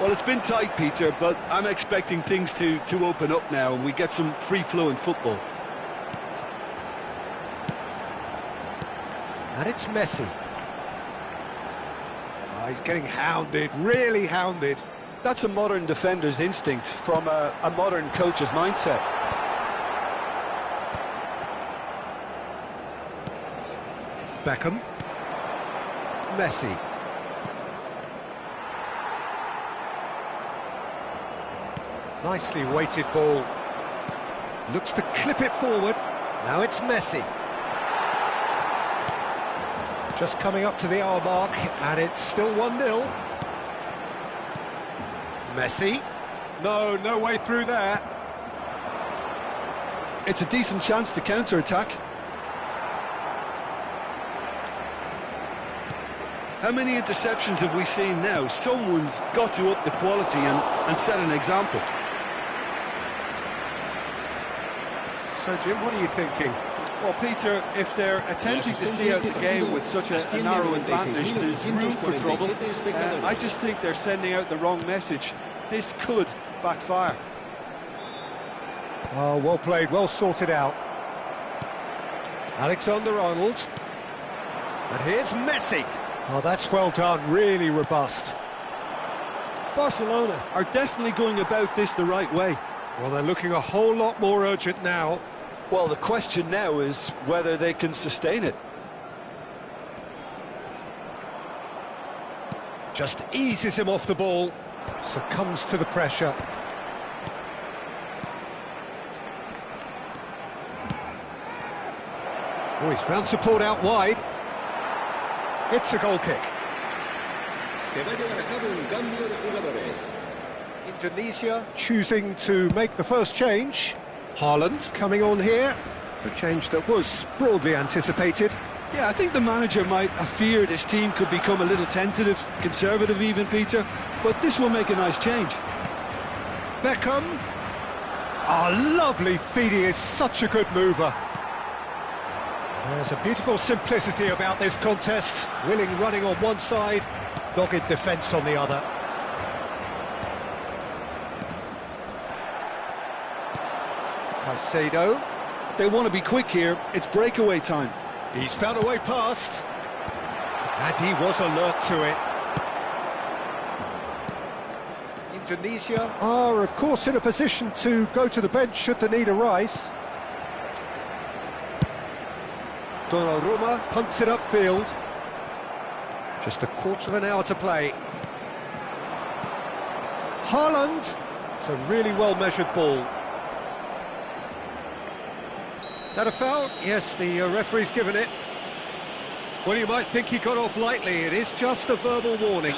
Well, it's been tight, Peter, but I'm expecting things to open up now, and we get some free-flowing football. And it's Messi. Oh, he's getting hounded, really hounded. That's a modern defender's instinct from a modern coach's mindset. Beckham. Messi. Nicely weighted ball. Looks to clip it forward. Now it's Messi. Just coming up to the hour mark, and it's still 1-0. Messi. No way through there. It's a decent chance to counter-attack. How many interceptions have we seen now? Someone's got to up the quality and set an example. So, Jim, what are you thinking? Well, Peter, if they're attempting to see out the game with such a narrow advantage, there's room for trouble. I just think they're sending out the wrong message. This could backfire. Oh, well played, well sorted out. Alexander-Arnold. And here's Messi. Oh, that's well done, really robust. Barcelona are definitely going about this the right way. Well, they're looking a whole lot more urgent now. Well, the question now is whether they can sustain it. Just eases him off the ball, succumbs to the pressure. Oh, he's found support out wide. It's a goal kick. Indonesia choosing to make the first change. Haaland coming on here, a change that was broadly anticipated. Yeah, I think the manager might have feared his team could become a little tentative, conservative even, Peter, but this will make a nice change. Beckham. Ah, lovely feed, he is such a good mover. There's a beautiful simplicity about this contest. Willing running on one side, dogged defence on the other. Caicedo. They want to be quick here, it's breakaway time. He's found a way past, and he was alert to it. Indonesia are, of course, in a position to go to the bench should the need arise. Donnarumma punts it upfield. Just a quarter of an hour to play. Haaland. It's a really well-measured ball. That a foul? Yes, the referee's given it. Well, you might think he got off lightly. It is just a verbal warning.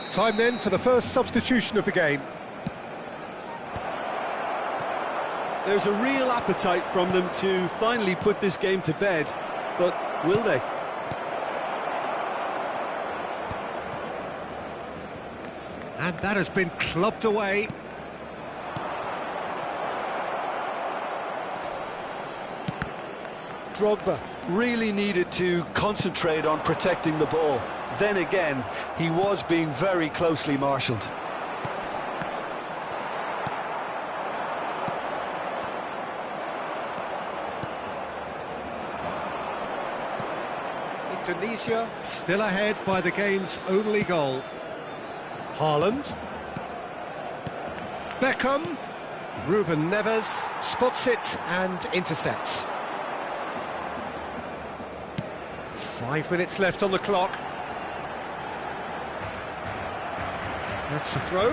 Time then for the first substitution of the game. There's a real appetite from them to finally put this game to bed, but will they? And that has been clubbed away. Drogba really needed to concentrate on protecting the ball. Then again, he was being very closely marshalled. Indonesia still ahead by the game's only goal. Haaland. Beckham. Ruben Neves spots it and intercepts. 5 minutes left on the clock. That's the throw.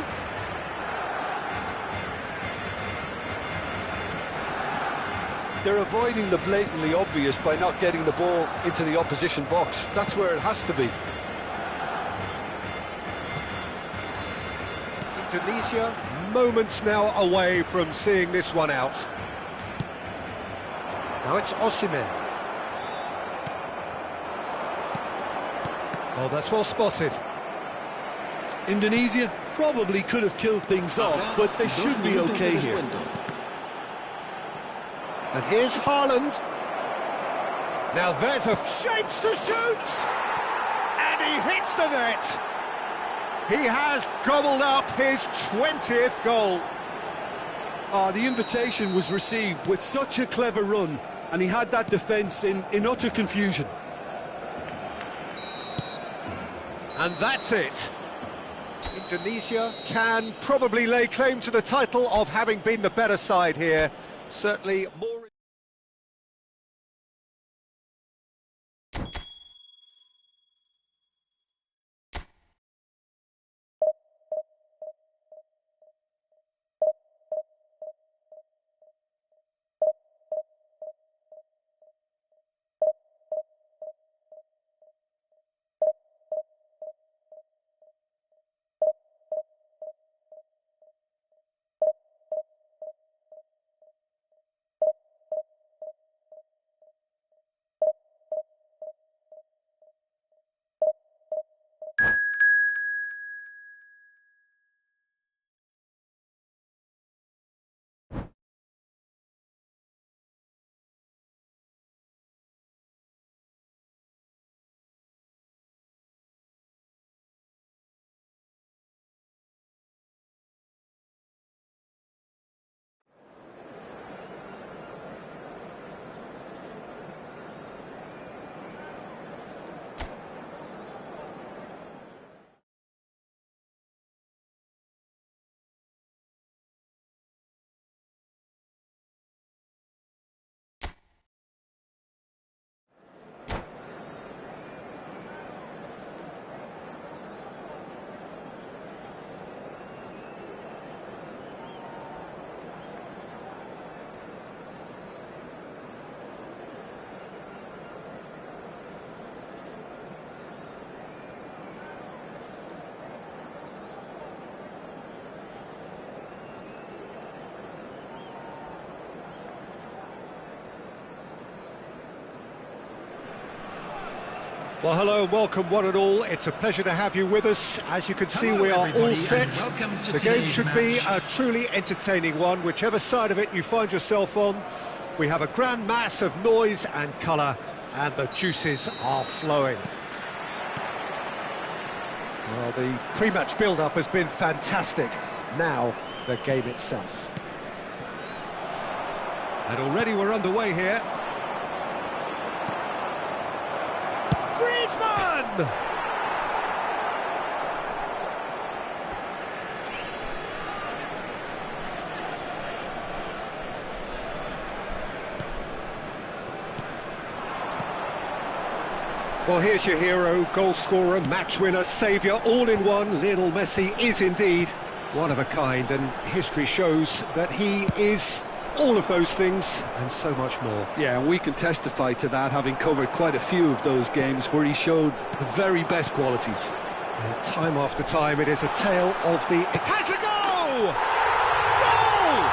They're avoiding the blatantly obvious by not getting the ball into the opposition box. That's where it has to be. Indonesia, moments now away from seeing this one out. Now it's Osimhen. Oh, that's well spotted. Indonesia probably could have killed things off, but they should be okay here. And here's Haaland. Now there's a shapes to shoot! And he hits the net! He has gobbled up his 20th goal. The invitation was received with such a clever run, and he had that defence in utter confusion. And that's it. Indonesia can probably lay claim to the title of having been the better side here. Certainly more... Well, hello and welcome one and all. It's a pleasure to have you with us. As you can see, Hello, we are all everybody, set. and welcome to The game today's should be match. a truly entertaining one, whichever side of it you find yourself on. We have a grand mass of noise and colour, and the juices are flowing. Well, the pre-match build-up has been fantastic. Now, the game itself. And already we're underway here. Griezmann! Well, here's your hero, goal scorer, match winner, saviour, all in one. Lionel Messi is indeed one of a kind, and history shows that he is all of those things and so much more. Yeah, and we can testify to that, having covered quite a few of those games where he showed the very best qualities. Time after time, it is a tale of the... It has a goal! Goal!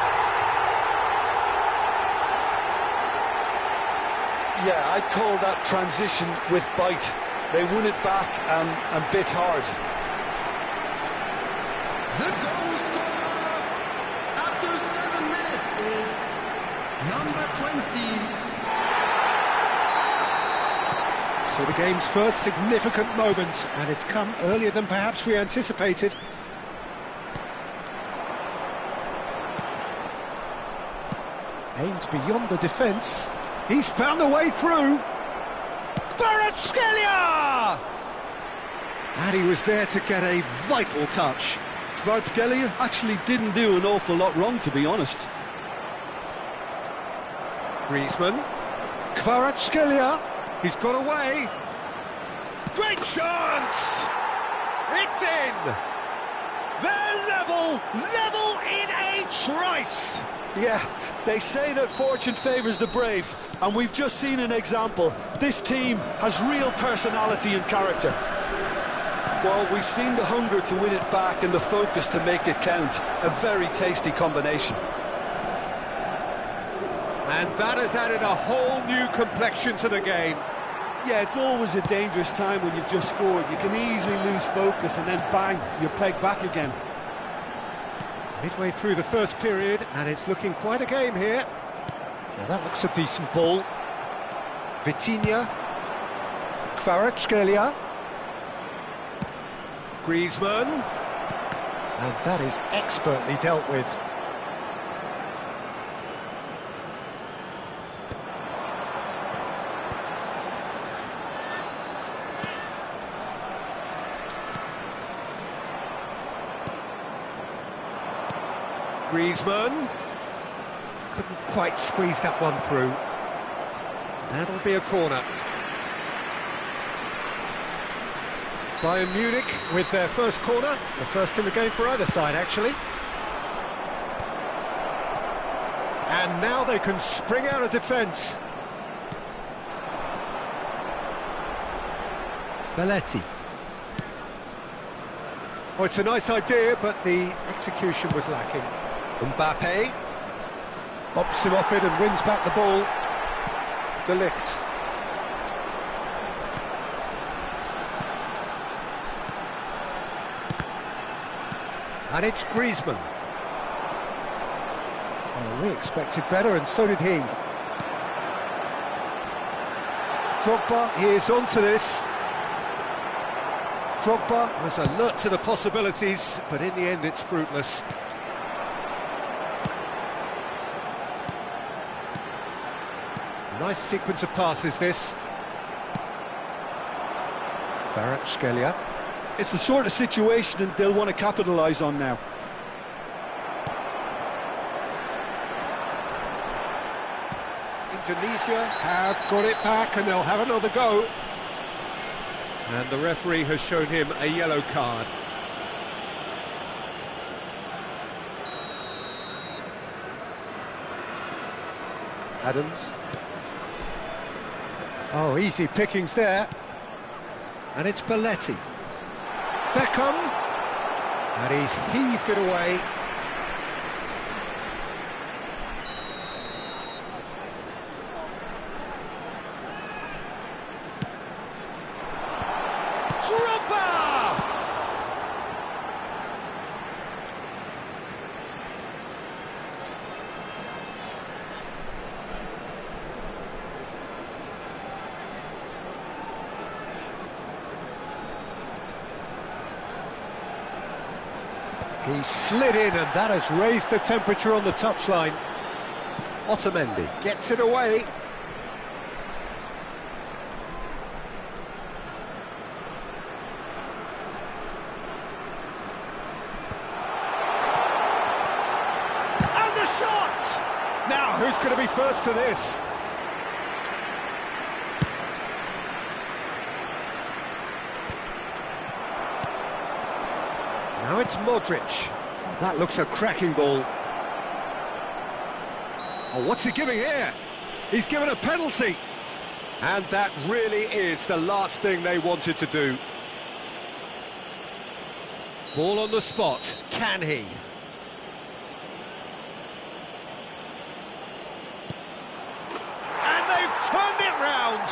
Yeah, I'd call that transition with bite. They won it back and bit hard. The goal scorer after 7 minutes is number 20. So the game's first significant moment, and it's come earlier than perhaps we anticipated. Aims beyond the defence. He's found a way through. Kvaratskhelia! And he was there to get a vital touch. Kvaratskhelia actually didn't do an awful lot wrong, to be honest. Griezmann. Kvaratskhelia. He's got away. Great chance! It's in! They're level in a trice! Yeah, they say that fortune favours the brave, and we've just seen an example. This team has real personality and character. Well, we've seen the hunger to win it back and the focus to make it count. A very tasty combination. And that has added a whole new complexion to the game. Yeah, it's always a dangerous time when you've just scored. You can easily lose focus and then bang, you're pegged back again. Midway through the first period, and it's looking quite a game here. Now that looks a decent ball. Vitinha. Kvaratskhelia. Griezmann. And that is expertly dealt with. Griezmann couldn't quite squeeze that one through. That'll be a corner. Bayern Munich with their first corner, the first in the game for either side, actually. And now they can spring out of defence. Belletti. Oh, it's a nice idea, but the execution was lacking. Mbappe bumps him off it and wins back the ball. De Ligt. And it's Griezmann. Oh, we expected better, and so did he. Drogba is onto this. Drogba was alert to the possibilities, but in the end it's fruitless. Nice sequence of passes, this. Kvaratskhelia. It's the sort of situation that they'll want to capitalise on now. Indonesia have got it back, and they'll have another go. And the referee has shown him a yellow card. Adams. Oh, easy pickings there. And it's Belletti. Beckham. And he's heaved it away. He slid in, and that has raised the temperature on the touchline. Otamendi gets it away. And the shot! Now, who's going to be first to this? Now it's Modric. Oh, that looks a cracking ball. Oh, what's he giving here? He's given a penalty. And that really is the last thing they wanted to do. Ball on the spot. Can he? And they've turned it round.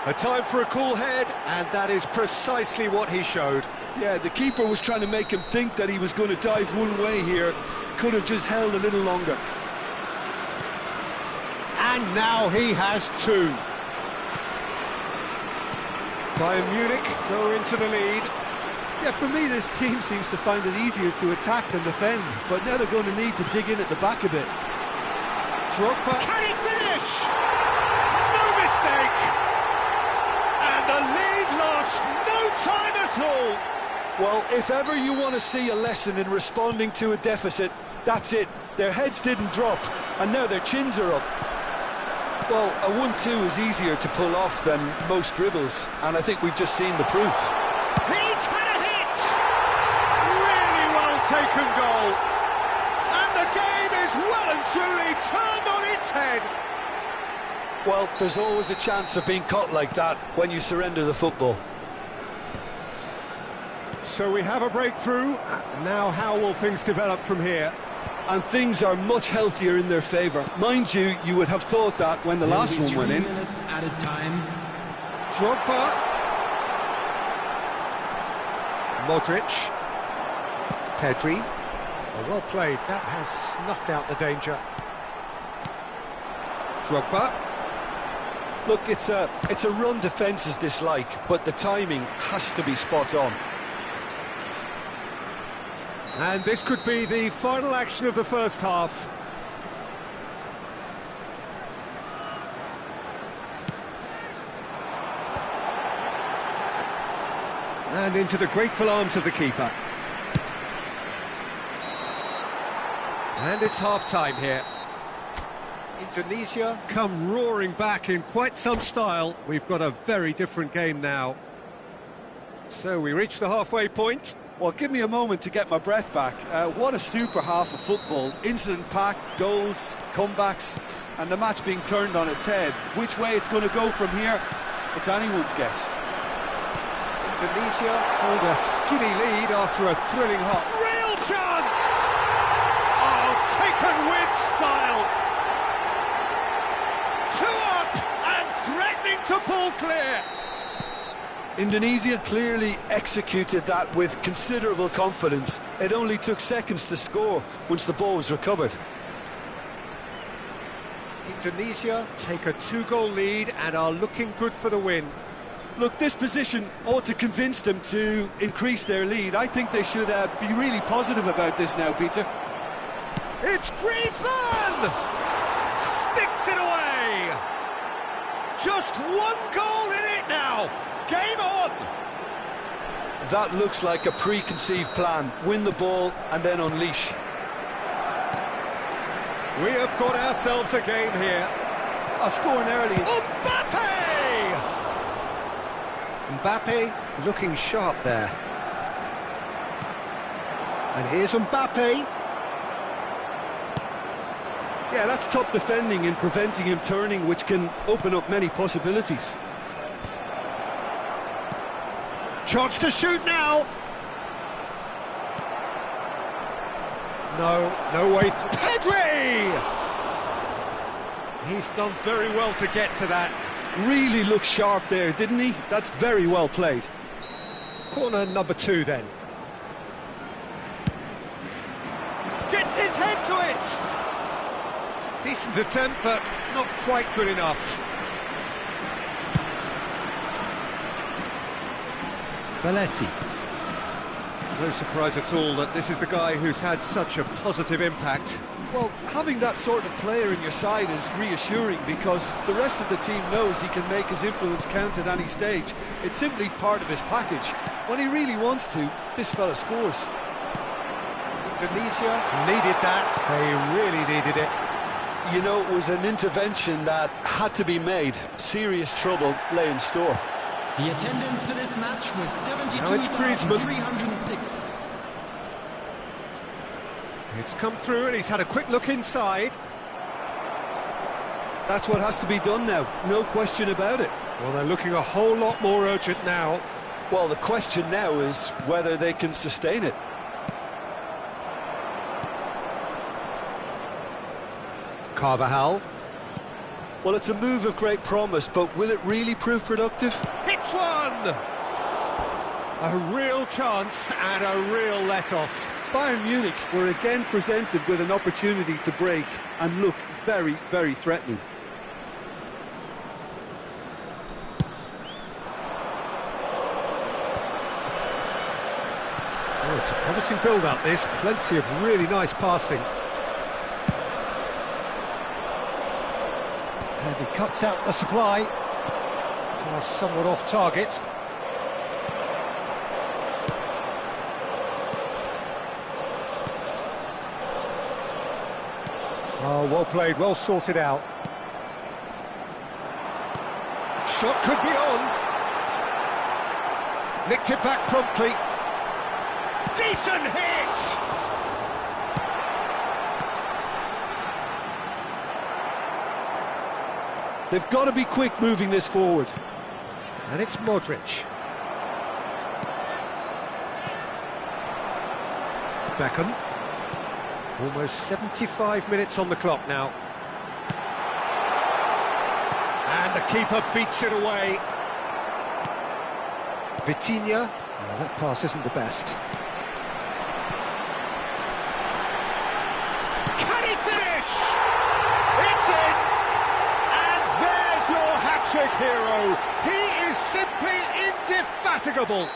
A time for a cool head, and that is precisely what he showed. Yeah, the keeper was trying to make him think that he was going to dive one way here. Could have just held a little longer. And now he has two. Bayern Munich go into the lead. Yeah, for me, this team seems to find it easier to attack than defend, but now they're going to need to dig in at the back a bit. Drogba. Can he finish? No mistake! And the lead lost no time at all. Well, if ever you want to see a lesson in responding to a deficit, that's it. Their heads didn't drop, and now their chins are up. Well, a 1-2 is easier to pull off than most dribbles, and I think we've just seen the proof. He's had a hit! Really well taken goal. And the game is well and truly turned on its head. Well, there's always a chance of being caught like that when you surrender the football. So we have a breakthrough. Now how will things develop from here? And things are much healthier in their favour. Mind you, you would have thought that when the last one went in. 3 minutes added time. Drogba. Modric. Pedri. Oh, well played. That has snuffed out the danger. Drogba. Look, it's a run defences dislike, but the timing has to be spot on. And this could be the final action of the first half. And into the grateful arms of the keeper. And it's half-time here. Indonesia come roaring back in quite some style. We've got a very different game now. So we reach the halfway point. Well, give me a moment to get my breath back. What a super half of football. Incident-packed, goals, comebacks, and the match being turned on its head. Which way it's going to go from here, it's anyone's guess. Indonesia hold a skinny lead after a thrilling half. Real chance! Oh, taken with style. 2 up and threatening to pull clear. Indonesia clearly executed that with considerable confidence. It only took seconds to score once the ball was recovered. Indonesia take a 2-goal lead and are looking good for the win. Look, this position ought to convince them to increase their lead. I think they should be really positive about this now, Peter. It's Griezmann! Sticks it away! Just 1 goal in it now! Game on! That looks like a preconceived plan. Win the ball and then unleash. We have got ourselves a game here. Scoring early. Mbappe! Mbappe looking sharp there. And here's Mbappe. Yeah, that's top defending and preventing him turning, which can open up many possibilities. Chance to shoot now. No way. Pedri! He's done very well to get to that. Really looked sharp there, didn't he? That's very well played. Corner number 2 then. Gets his head to it. Decent attempt, but not quite good enough. Belletti. No surprise at all that this is the guy who's had such a positive impact. Well, having that sort of player in your side is reassuring because the rest of the team knows he can make his influence count at any stage. It's simply part of his package. When he really wants to, this fella scores. Indonesia needed that. They really needed it. You know, it was an intervention that had to be made. Serious trouble lay in store. The attendance for this match was Now it's Griezmann. 72,306. It's come through and he's had a quick look inside. That's what has to be done now, no question about it. Well, they're looking a whole lot more urgent now. Well, the question now is whether they can sustain it. Carvajal. Well, it's a move of great promise, but will it really prove productive? Hits one! A real chance and a real let-off. Bayern Munich were again presented with an opportunity to break and look very, very threatening. Oh, it's a promising build-up, this. Plenty of really nice passing. And he cuts out the supply. Pass somewhat off target. Oh, well played, well sorted out. Shot could be on. Nicked it back promptly. Decent hit! They've got to be quick moving this forward. And it's Modric. Beckham. Almost 75 minutes on the clock now. And the keeper beats it away. Vitinha. Oh, that pass isn't the best. Can he finish? It's in! And there's your hat-trick hero. He is simply indefatigable.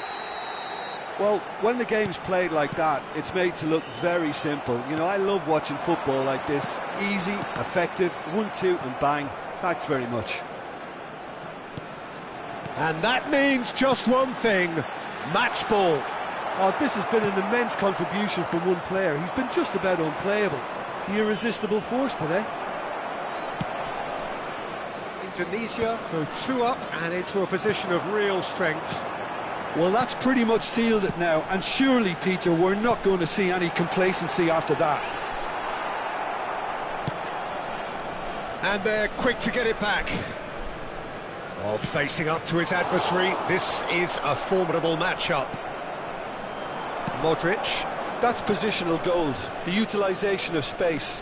Well, when the game's played like that, it's made to look very simple. You know, I love watching football like this. Easy, effective, 1-2 and bang. Thanks very much. And that means just one thing, match ball. Oh, this has been an immense contribution from one player. He's been just about unplayable. The irresistible force today. Indonesia go 2 up and into a position of real strength. Well, that's pretty much sealed it now, and surely, Peter, we're not going to see any complacency after that. And they're quick to get it back. Oh, facing up to his adversary, this is a formidable matchup. Modric. That's positional gold, the utilisation of space.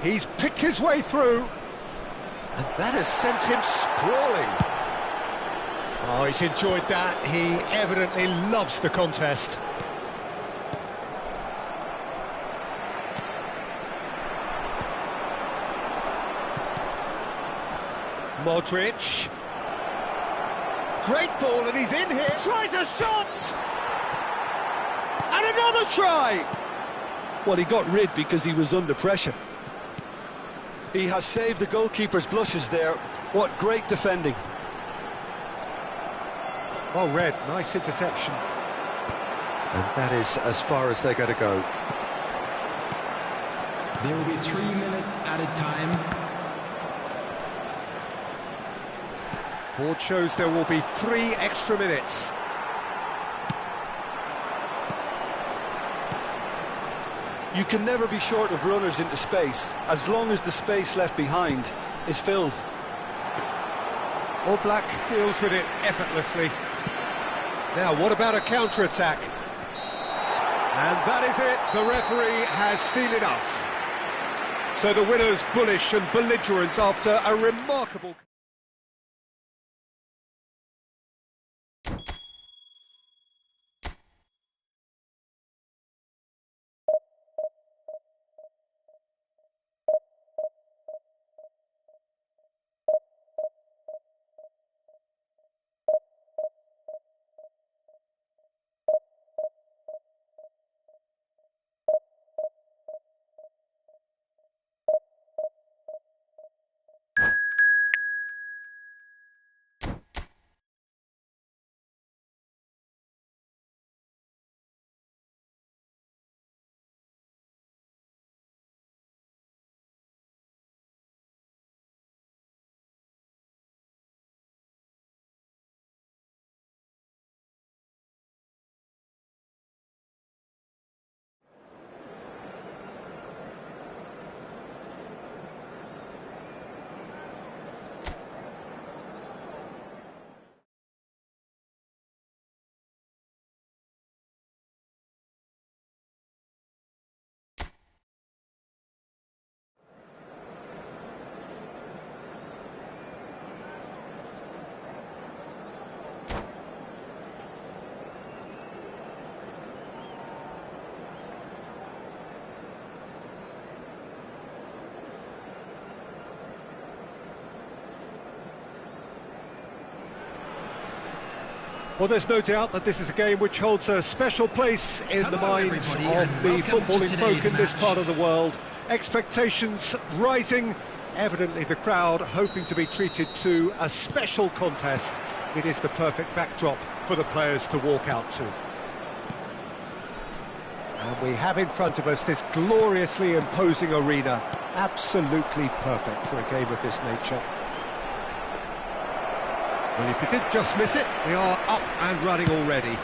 He's picked his way through. And that has sent him sprawling. Oh, he's enjoyed that. He evidently loves the contest. Modric. Great ball, and he's in here. Tries a shot! And another try! Well, he got rid because he was under pressure. He has saved the goalkeeper's blushes there. What great defending. Well read, nice interception. And that is as far as they're going to go. There will be 3 minutes added time. Board shows there will be 3 extra minutes. You can never be short of runners into space, as long as the space left behind is filled. All Black deals with it effortlessly. Now, what about a counter-attack? And that is it. The referee has seen enough. So the winner's bullish and belligerent after a remarkable... Well, there's no doubt that this is a game which holds a special place in the Hello, minds of everybody, and the welcome to footballing folk today's in this match. part of the world. Expectations rising, evidently the crowd hoping to be treated to a special contest. It is the perfect backdrop for the players to walk out to. And we have in front of us this gloriously imposing arena, absolutely perfect for a game of this nature. Well, if you did just miss it, we are up and running already.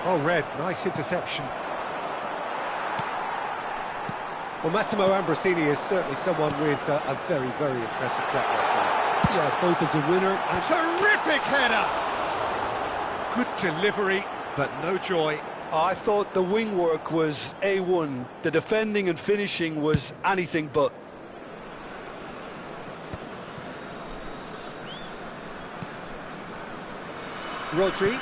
Oh, Red, nice interception. Well, Massimo Ambrosini is certainly someone with a very, very impressive track record. Yeah, both as a winner and Terrific header! Good delivery, but no joy. I thought the wing work was A1. The defending and finishing was anything but. Rodri.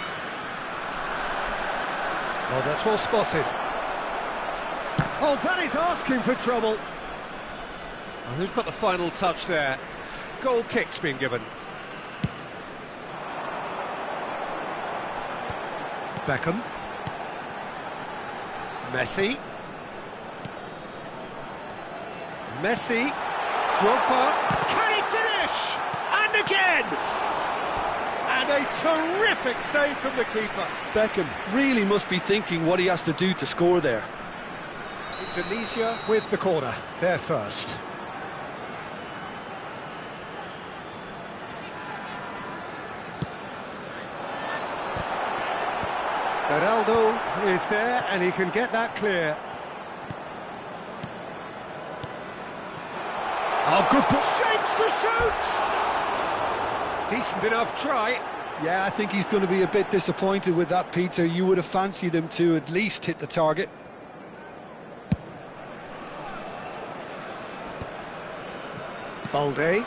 Oh, that's well spotted. Oh, that is asking for trouble. Oh, who's got the final touch there? Goal kick's been given. Beckham. Messi. Messi. Drogba. Can he finish? And again! And a terrific save from the keeper. Beckham really must be thinking what he has to do to score there. Indonesia with the corner, there first. Ronaldo is there and he can get that clear. Oh, good ball. Shapes to shoot! Decent enough try. Yeah, I think he's going to be a bit disappointed with that, Peter. You would have fancied him to at least hit the target. Balde.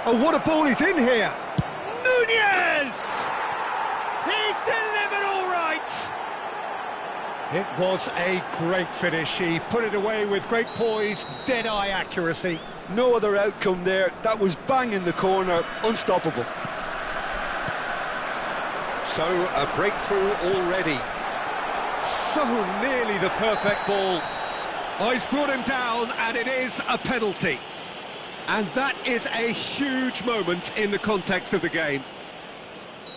Oh, what a ball he's in here! Nunez! He's delivered all right! It was a great finish. He put it away with great poise, dead-eye accuracy. No other outcome there. That was bang in the corner, unstoppable. So, a breakthrough already. So nearly the perfect ball. Oh, he's brought him down, and it is a penalty. And that is a huge moment in the context of the game.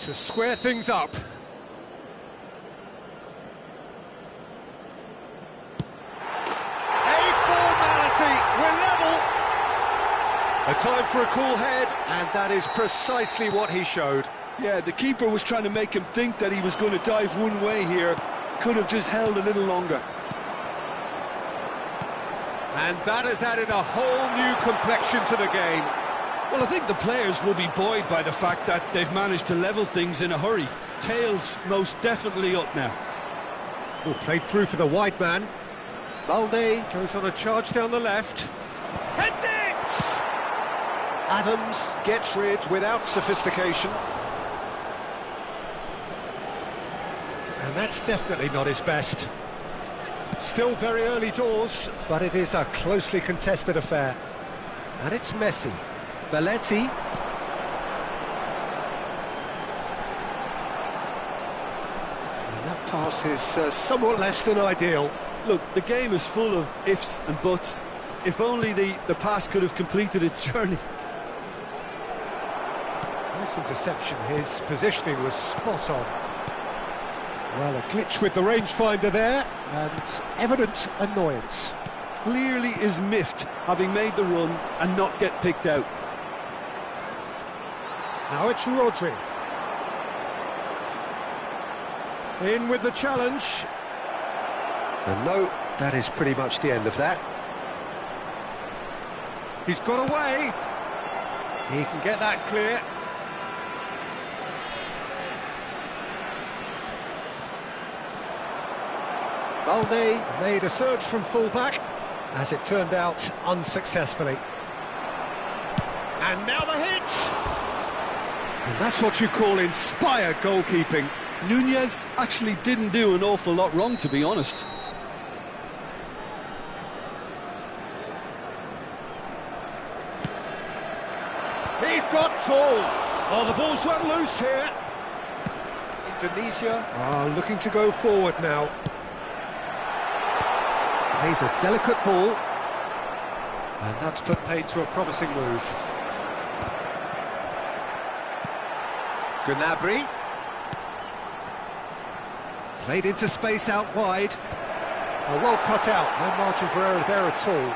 To square things up. A formality, we're level. A time for a cool head, and that is precisely what he showed. Yeah, the keeper was trying to make him think that he was going to dive one way here. Could have just held a little longer. And that has added a whole new complexion to the game. Well, I think the players will be buoyed by the fact that they've managed to level things in a hurry. Tails most definitely up now. Oh, played through for the wide man. Balde goes on a charge down the left. Heads it! Adams gets rid without sophistication. And that's definitely not his best. Still very early doors, but it is a closely contested affair. And it's Messi. Belletti. And that pass is somewhat less than ideal. Look, the game is full of ifs and buts. If only the pass could have completed its journey. Nice interception. His positioning was spot on. Well, a glitch with the rangefinder there, and evident annoyance. Clearly is miffed, having made the run and not get picked out. Now it's Rodri. In with the challenge. And no, that is pretty much the end of that. He's got away. He can get that clear. Balde made a surge from full-back, as it turned out, unsuccessfully. And now the hit! And that's what you call inspired goalkeeping. Nunez actually didn't do an awful lot wrong, to be honest. He's got tall. Oh, the ball's run loose here. Indonesia are looking to go forward now. Plays a delicate ball. And that's put paid to a promising move. Gnabry. Played into space out wide. Oh, well cut out, no margin for error there at all.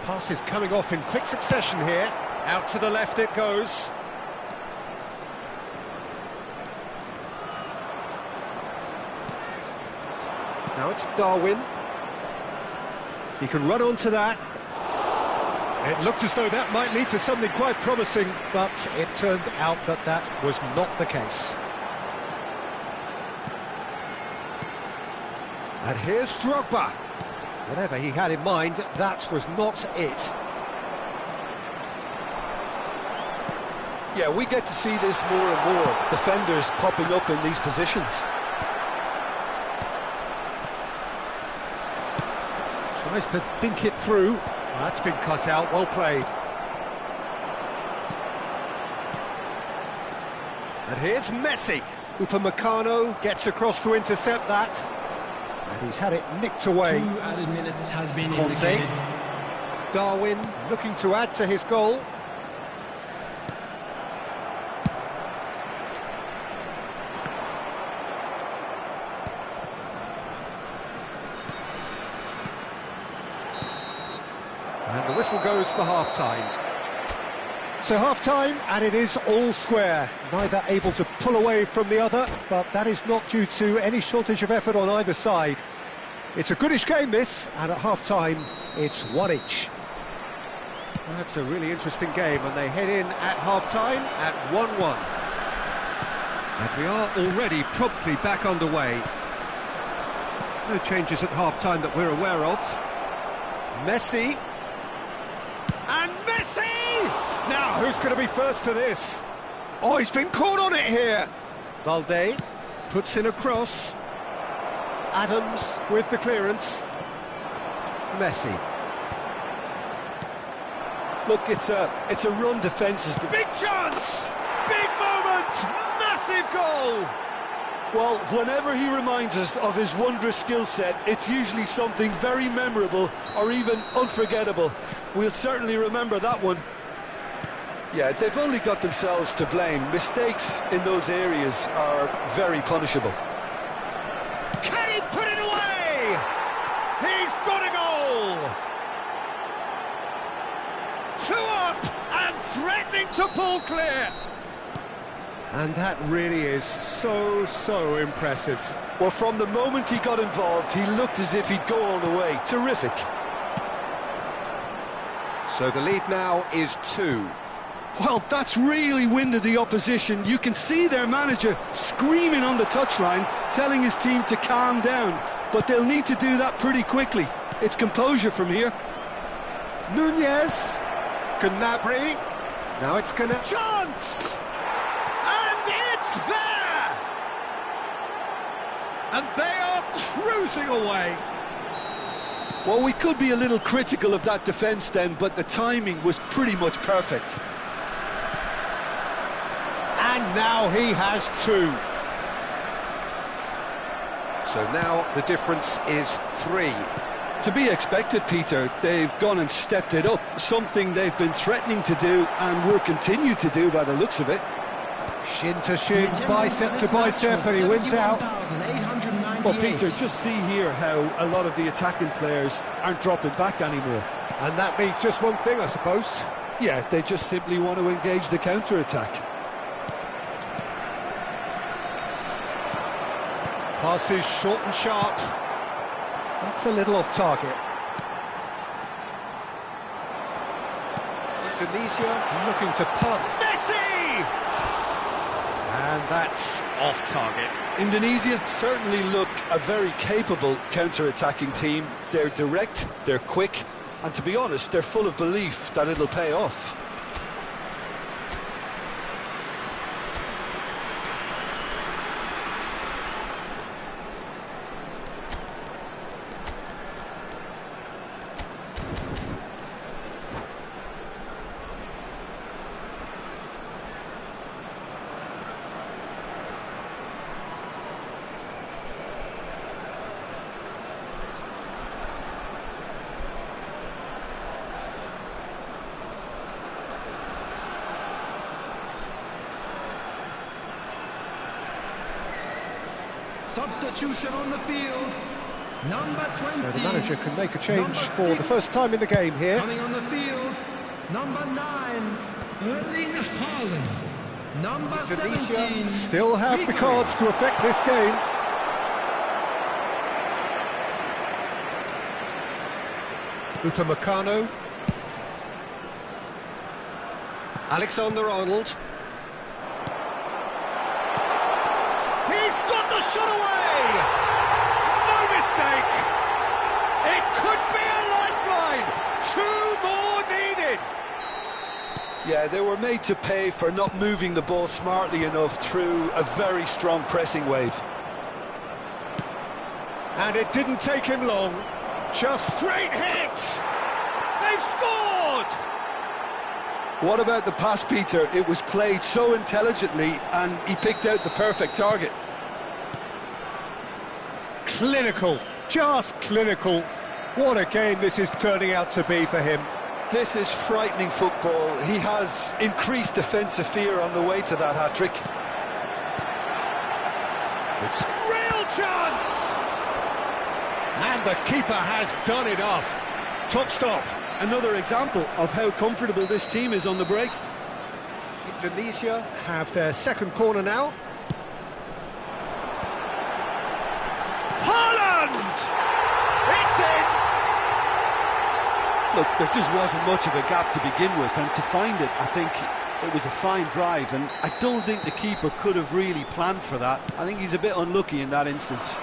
Pass is coming off in quick succession here. Out to the left it goes. Now it's Darwin. He can run onto that. It looked as though that might lead to something quite promising, but it turned out that that was not the case. And here's Drogba. Whatever he had in mind, that was not it. Yeah, we get to see this more and more. Defenders popping up in these positions. Tries to dink it through. Well, that's been cut out, well played. And here's Messi. Upamecano gets across to intercept that. And he's had it nicked away. 2 added minutes has been Conte. indicated. Darwin looking to add to his goal. And the whistle goes for half-time. So half-time, and it is all square. Neither able to pull away from the other, but that is not due to any shortage of effort on either side. It's a goodish game, this, and at half-time, it's one each. That's a really interesting game, and they head in at half-time at 1-1. And we are already promptly back underway. No changes at half-time that we're aware of. Messi. And Messi! Now, who's going to be first to this? Oh, he's been caught on it here. Valde puts in a cross. Adams with the clearance. Messi. Look, it's a run defence. Big chance! Big moment! Massive goal! Well, whenever he reminds us of his wondrous skill set, it's usually something very memorable or even unforgettable. We'll certainly remember that one. Yeah, they've only got themselves to blame. Mistakes in those areas are very punishable. Can he put it away? He's got a goal! 2 up and threatening to pull clear. And that really is so impressive. Well, from the moment he got involved, he looked as if he'd go all the way. Terrific. So the lead now is 2. Well, that's really winded the opposition. You can see their manager screaming on the touchline, telling his team to calm down. But they'll need to do that pretty quickly. It's composure from here. Nunez. Gnabry. Now it's gonna... Chance! And it's there! And they are cruising away. Well, we could be a little critical of that defence then, but the timing was pretty much perfect. And now he has 2. So now the difference is 3. To be expected, Peter. They've gone and stepped it up, something they've been threatening to do and will continue to do by the looks of it. Shin to shin, bicep to bicep, and he wins out. Well, Peter, just see here how a lot of the attacking players aren't dropping back anymore. And that means just one thing, I suppose. Yeah, they just simply want to engage the counter-attack. Passes short and sharp. That's a little off target. Indonesia looking to pass. Messi! And that's off target. Indonesia certainly look a very capable counter-attacking team. They're direct, they're quick, And to be honest, they're full of belief that it'll pay off. Substitution on the field, number 20. So the manager can make a change for the first time in the game here. Coming on the field, number 9, Erling Haaland. Number 17. Still have the cards to affect this game. Upamecano. Alexander-Arnold. He's got the shot away! No mistake! It could be a lifeline! 2 more needed! Yeah, they were made to pay for not moving the ball smartly enough through a very strong pressing wave. And it didn't take him long. Just straight hit! They've scored! What about the pass, Peter? It was played so intelligently and he picked out the perfect target. Clinical, just clinical. What a game this is turning out to be for him. This is frightening football. He has increased defensive fear on the way to that hat-trick. It's real chance! And the keeper has done enough. Top stop. Another example of how comfortable this team is on the break. Indonesia have their second corner now. Haaland! It's in! Look, there just wasn't much of a gap to begin with, and to find it, I think it was a fine drive, and I don't think the keeper could have really planned for that. I think he's a bit unlucky in that instance.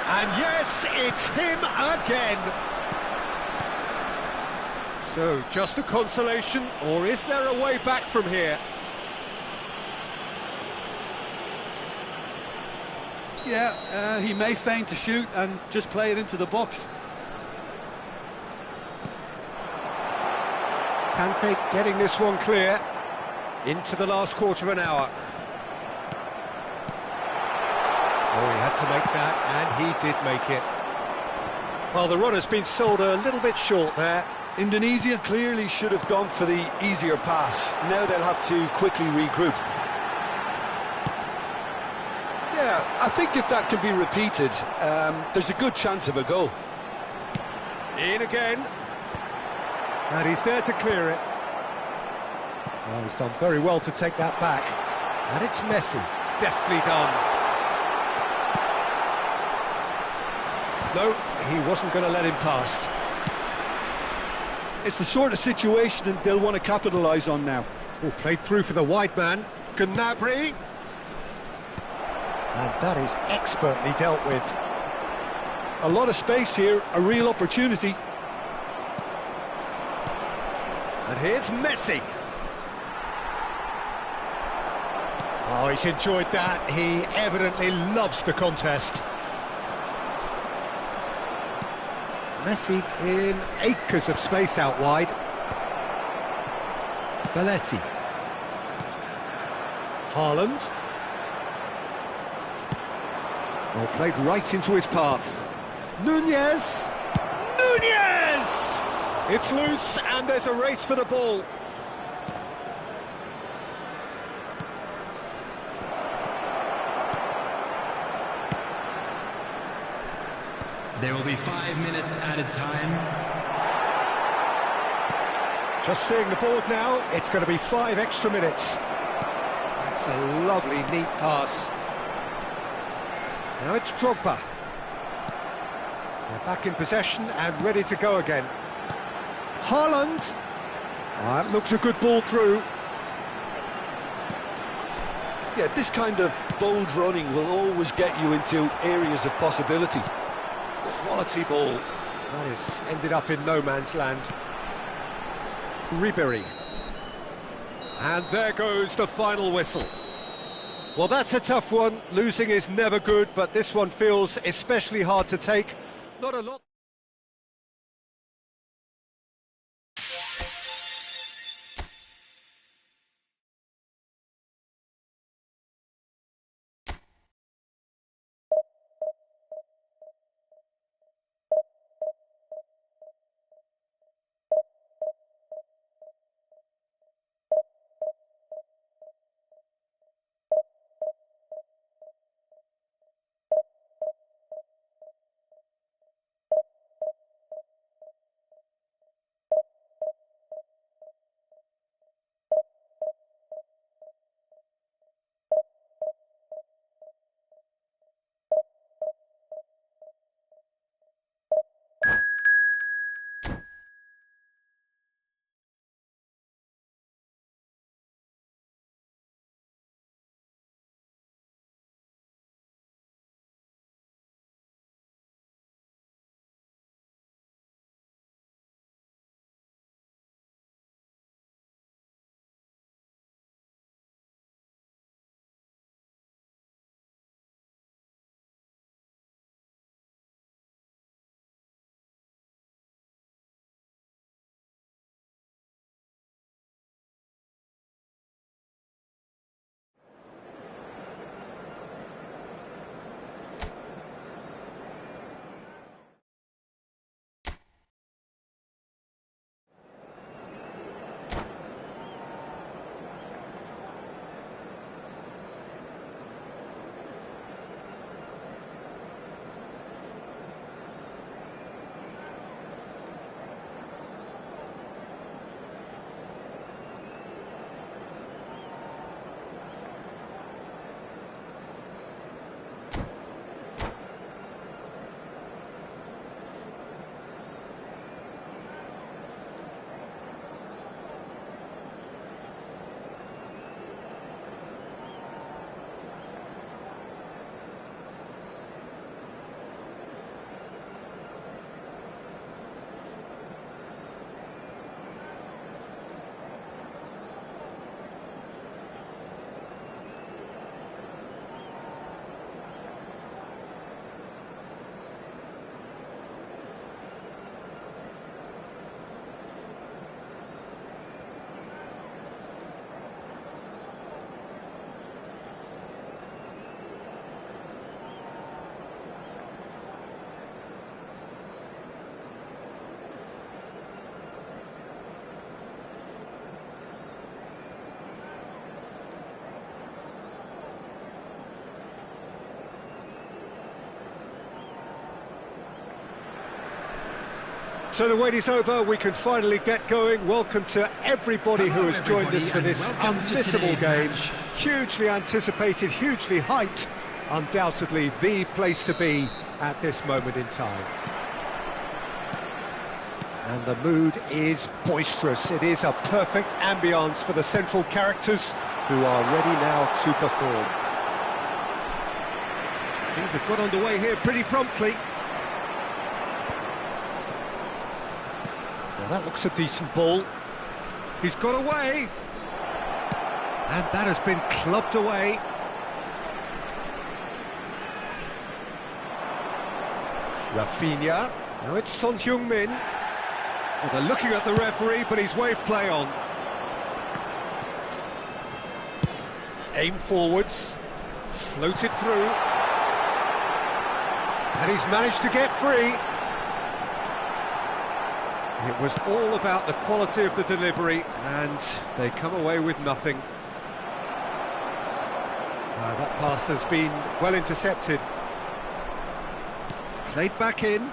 And yes, it's him again. So, just a consolation, or is there a way back from here? Yeah, he may feign to shoot and just play it into the box. Kante getting this one clear. Into the last quarter of an hour. Oh, he had to make that, and he did make it. Well, the runner's been sold a little bit short there. Indonesia clearly should have gone for the easier pass. Now they'll have to quickly regroup. Yeah, I think if that can be repeated, there's a good chance of a goal. In again. And he's there to clear it. Oh, he's done very well to take that back. And it's Messi. Deftly done. No, he wasn't going to let him past. It's the sort of situation that they'll want to capitalise on now. Oh, played through for the wide man. Gnabry. And that is expertly dealt with. A lot of space here, a real opportunity. And here's Messi. Oh, he's enjoyed that. He evidently loves the contest. Messi in acres of space out wide. Belletti. Haaland. Well, played right into his path. Nunez! Nunez! It's loose and there's a race for the ball. There will be 5 minutes added time. Just seeing the board now, it's going to be 5 extra minutes. That's a lovely, neat pass. Now it's Drogba. They're back in possession and ready to go again. Haaland. That looks a good ball through. Yeah, this kind of bold running will always get you into areas of possibility. Quality ball. That has ended up in no man's land. Ribery. And there goes the final whistle. Well, that's a tough one. Losing is never good, but this one feels especially hard to take. Not a lot. So the wait is over, we can finally get going. Welcome to everybody who has joined us for this unmissable game. Hugely anticipated, hugely hyped, undoubtedly the place to be at this moment in time. And the mood is boisterous. It is a perfect ambience for the central characters who are ready now to perform. Things have got underway here pretty promptly. Now that looks a decent ball. He's got away. And that has been clubbed away. Rafinha. Now it's Son Heung-min. Well, they're looking at the referee, but he's waved play on. Aim forwards. Floated through. And he's managed to get free. It was all about the quality of the delivery, and they come away with nothing. That pass has been well intercepted. Played back in.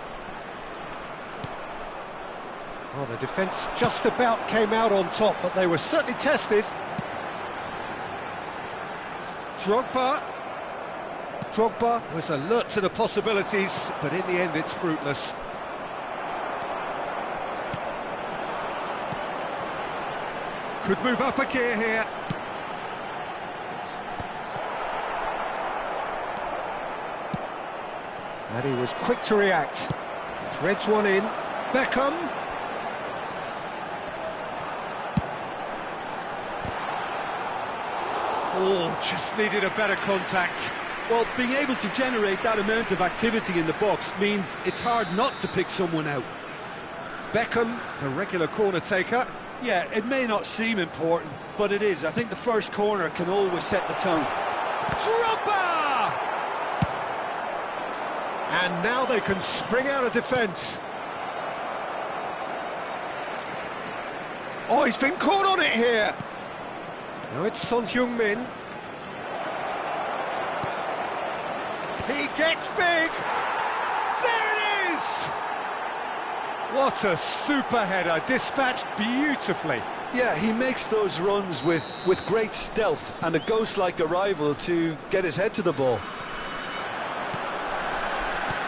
Well, the defence just about came out on top, but they were certainly tested. Drogba was alert to the possibilities, but in the end it's fruitless. Could move up a gear here. And he was quick to react. Threads one in. Beckham. Oh, just needed a better contact. Well, being able to generate that amount of activity in the box means it's hard not to pick someone out. Beckham, the regular corner taker. Yeah, it may not seem important, but it is. I think the first corner can always set the tone. Drogba! And now they can spring out of defence. Oh, he's been caught on it here. Now it's Son Heung-min. He gets big. There it is! What a super header, dispatched beautifully. Yeah, he makes those runs with great stealth and a ghost-like arrival to get his head to the ball.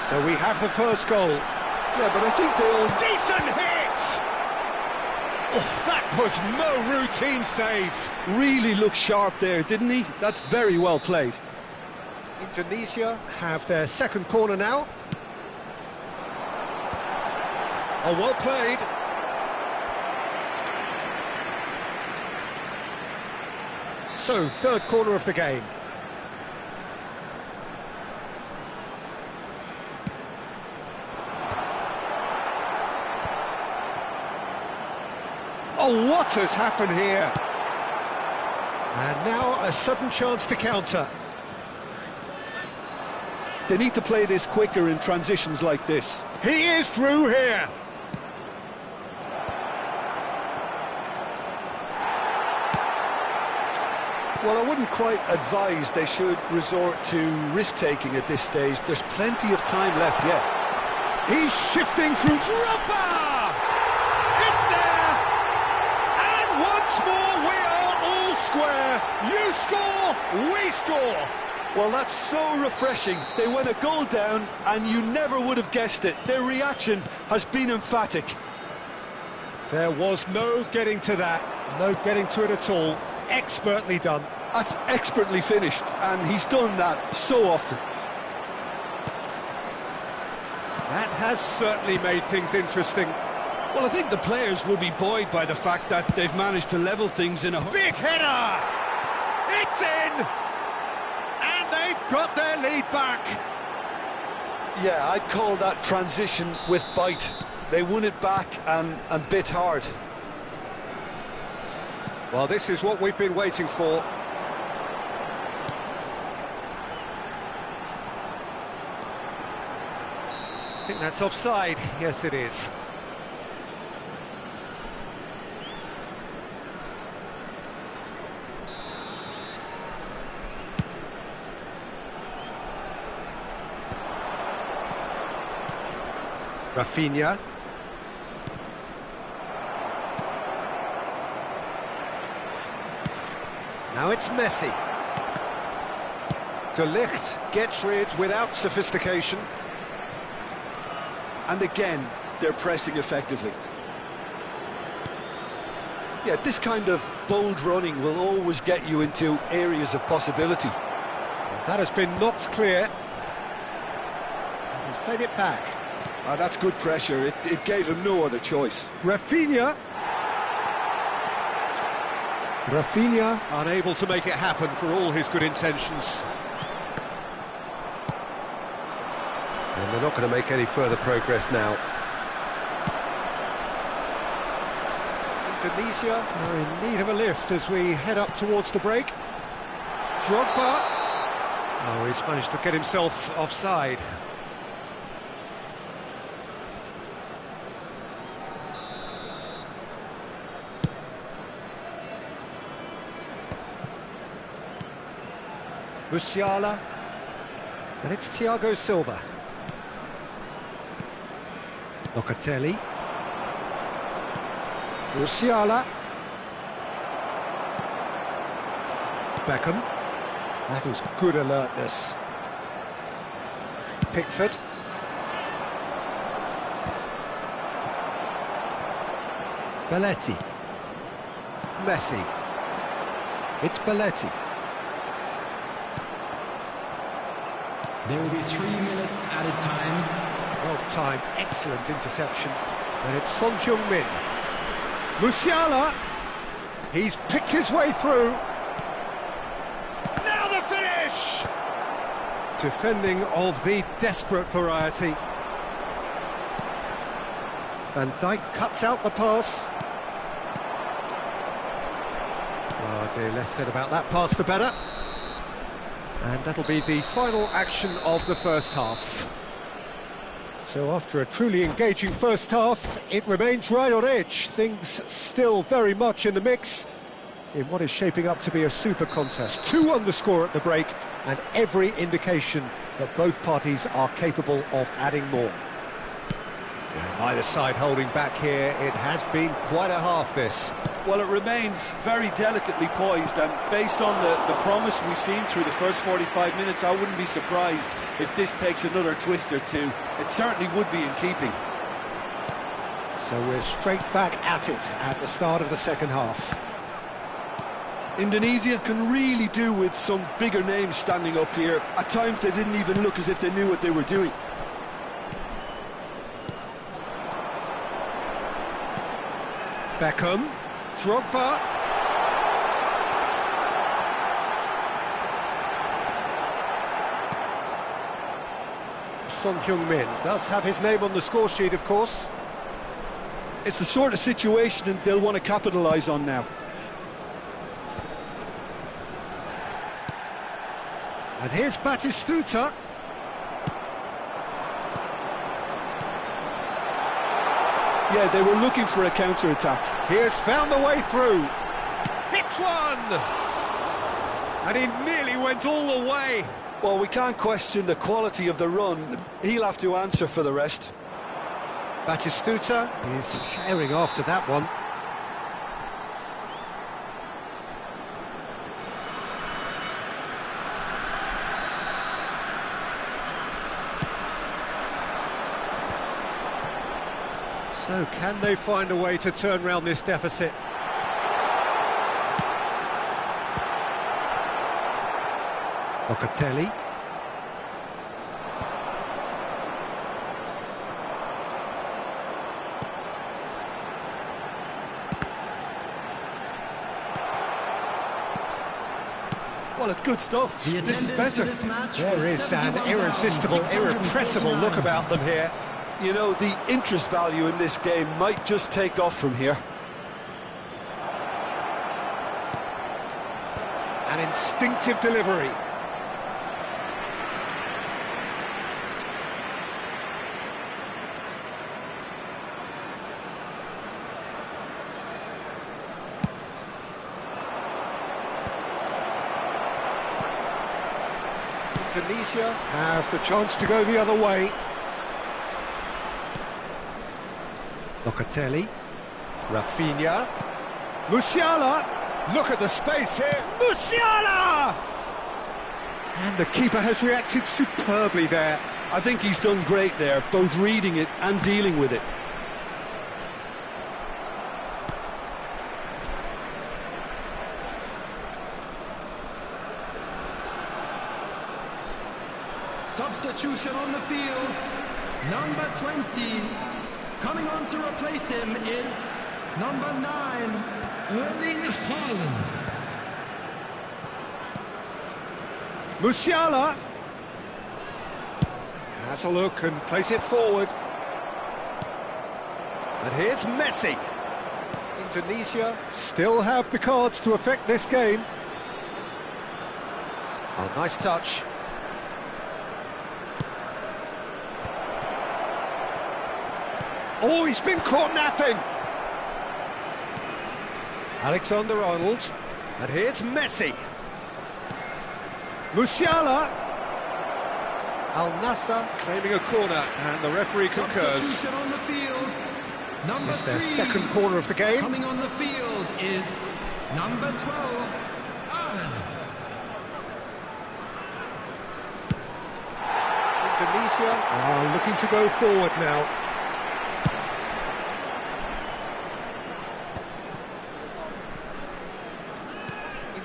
So we have the first goal. Yeah, but I think they all... Decent hit! Oh, that was no routine save. Really looked sharp there, didn't he? That's very well played. Indonesia have their second corner now. Oh, well played. So, third corner of the game. Oh, what has happened here? And now a sudden chance to counter. They need to play this quicker in transitions like this. He is through here. Well, I wouldn't quite advise they should resort to risk-taking at this stage. There's plenty of time left yet. He's shifting through. Drogba! It's there! And once more we are all square. You score, we score. Well, that's so refreshing. They went a goal down, and you never would have guessed it. Their reaction has been emphatic. There was no getting to that. No getting to it at all. Expertly done. That's expertly finished, and he's done that so often. That has certainly made things interesting. Well, I think the players will be buoyed by the fact that they've managed to level things in a... Big header! It's in! And they've got their lead back. Yeah, I'd call that transition with bite. They won it back and bit hard. Well, this is what we've been waiting for. I think that's offside. Yes, it is. Rafinha. Now it's Messi. De Ligt gets rid without sophistication. And again, they're pressing effectively. Yeah, this kind of bold running will always get you into areas of possibility. And that has been knocked clear. He's played it back. That's good pressure. It gave him no other choice. Rafinha. Rafinha unable to make it happen for all his good intentions. And they're not going to make any further progress now. Indonesia are in need of a lift as we head up towards the break. Drogba. Oh, he's managed to get himself offside. Musiala, and it's Thiago Silva. Locatelli. Musiala. Beckham. That was good alertness. Pickford. Belletti. Messi. It's Belletti. There will be 3 minutes added time Well-timed, excellent interception. And it's Son Heung-min. Musiala! He's picked his way through. Now the finish! Defending of the desperate variety. Van Dijk cuts out the pass. Oh dear, less said about that pass the better. And that'll be the final action of the first half. So after a truly engaging first half, it remains right on edge. Things still very much in the mix in what is shaping up to be a super contest. 2-1 the score at the break, and every indication that both parties are capable of adding more. Either side holding back here. It has been quite a half, this. Well, it remains very delicately poised, and based on the promise we've seen through the first 45 minutes, I wouldn't be surprised if this takes another twist or two. It certainly would be in keeping. So we're straight back at it at the start of the second half. Indonesia can really do with some bigger names standing up here. At times they didn't even look as if they knew what they were doing. Beckham, Drogba. Son Heung-min does have his name on the score sheet, of course. It's the sort of situation that they'll want to capitalise on now. And here's Batistuta. Yeah, they were looking for a counter-attack. He has found the way through. Hits one! And he nearly went all the way. Well, we can't question the quality of the run. He'll have to answer for the rest. Batistuta is herring after that one. So can they find a way to turn round this deficit? Locatelli. Well, it's good stuff. This is better. There is an irresistible, irrepressible look about them here. You know, the interest value in this game might just take off from here. An instinctive delivery. Indonesia have the chance to go the other way. Locatelli, Rafinha, Musiala, look at the space here, Musiala! And the keeper has reacted superbly there. I think he's done great there, both reading it and dealing with it. Substitution on the field, number 20. Coming on to replace him is number 9, Erling Haaland. Musiala has a look and plays it forward. And here's Messi. Indonesia still have the cards to affect this game. Oh, nice touch. Oh, he's been caught napping. Alexander-Arnold. And here's Messi. Musiala. Al-Nassr claiming a corner, and the referee concurs. Substitution on the field, number It's their 3. second corner of the game. Coming on the field is number 12, Allen. Indonesia are looking to go forward now.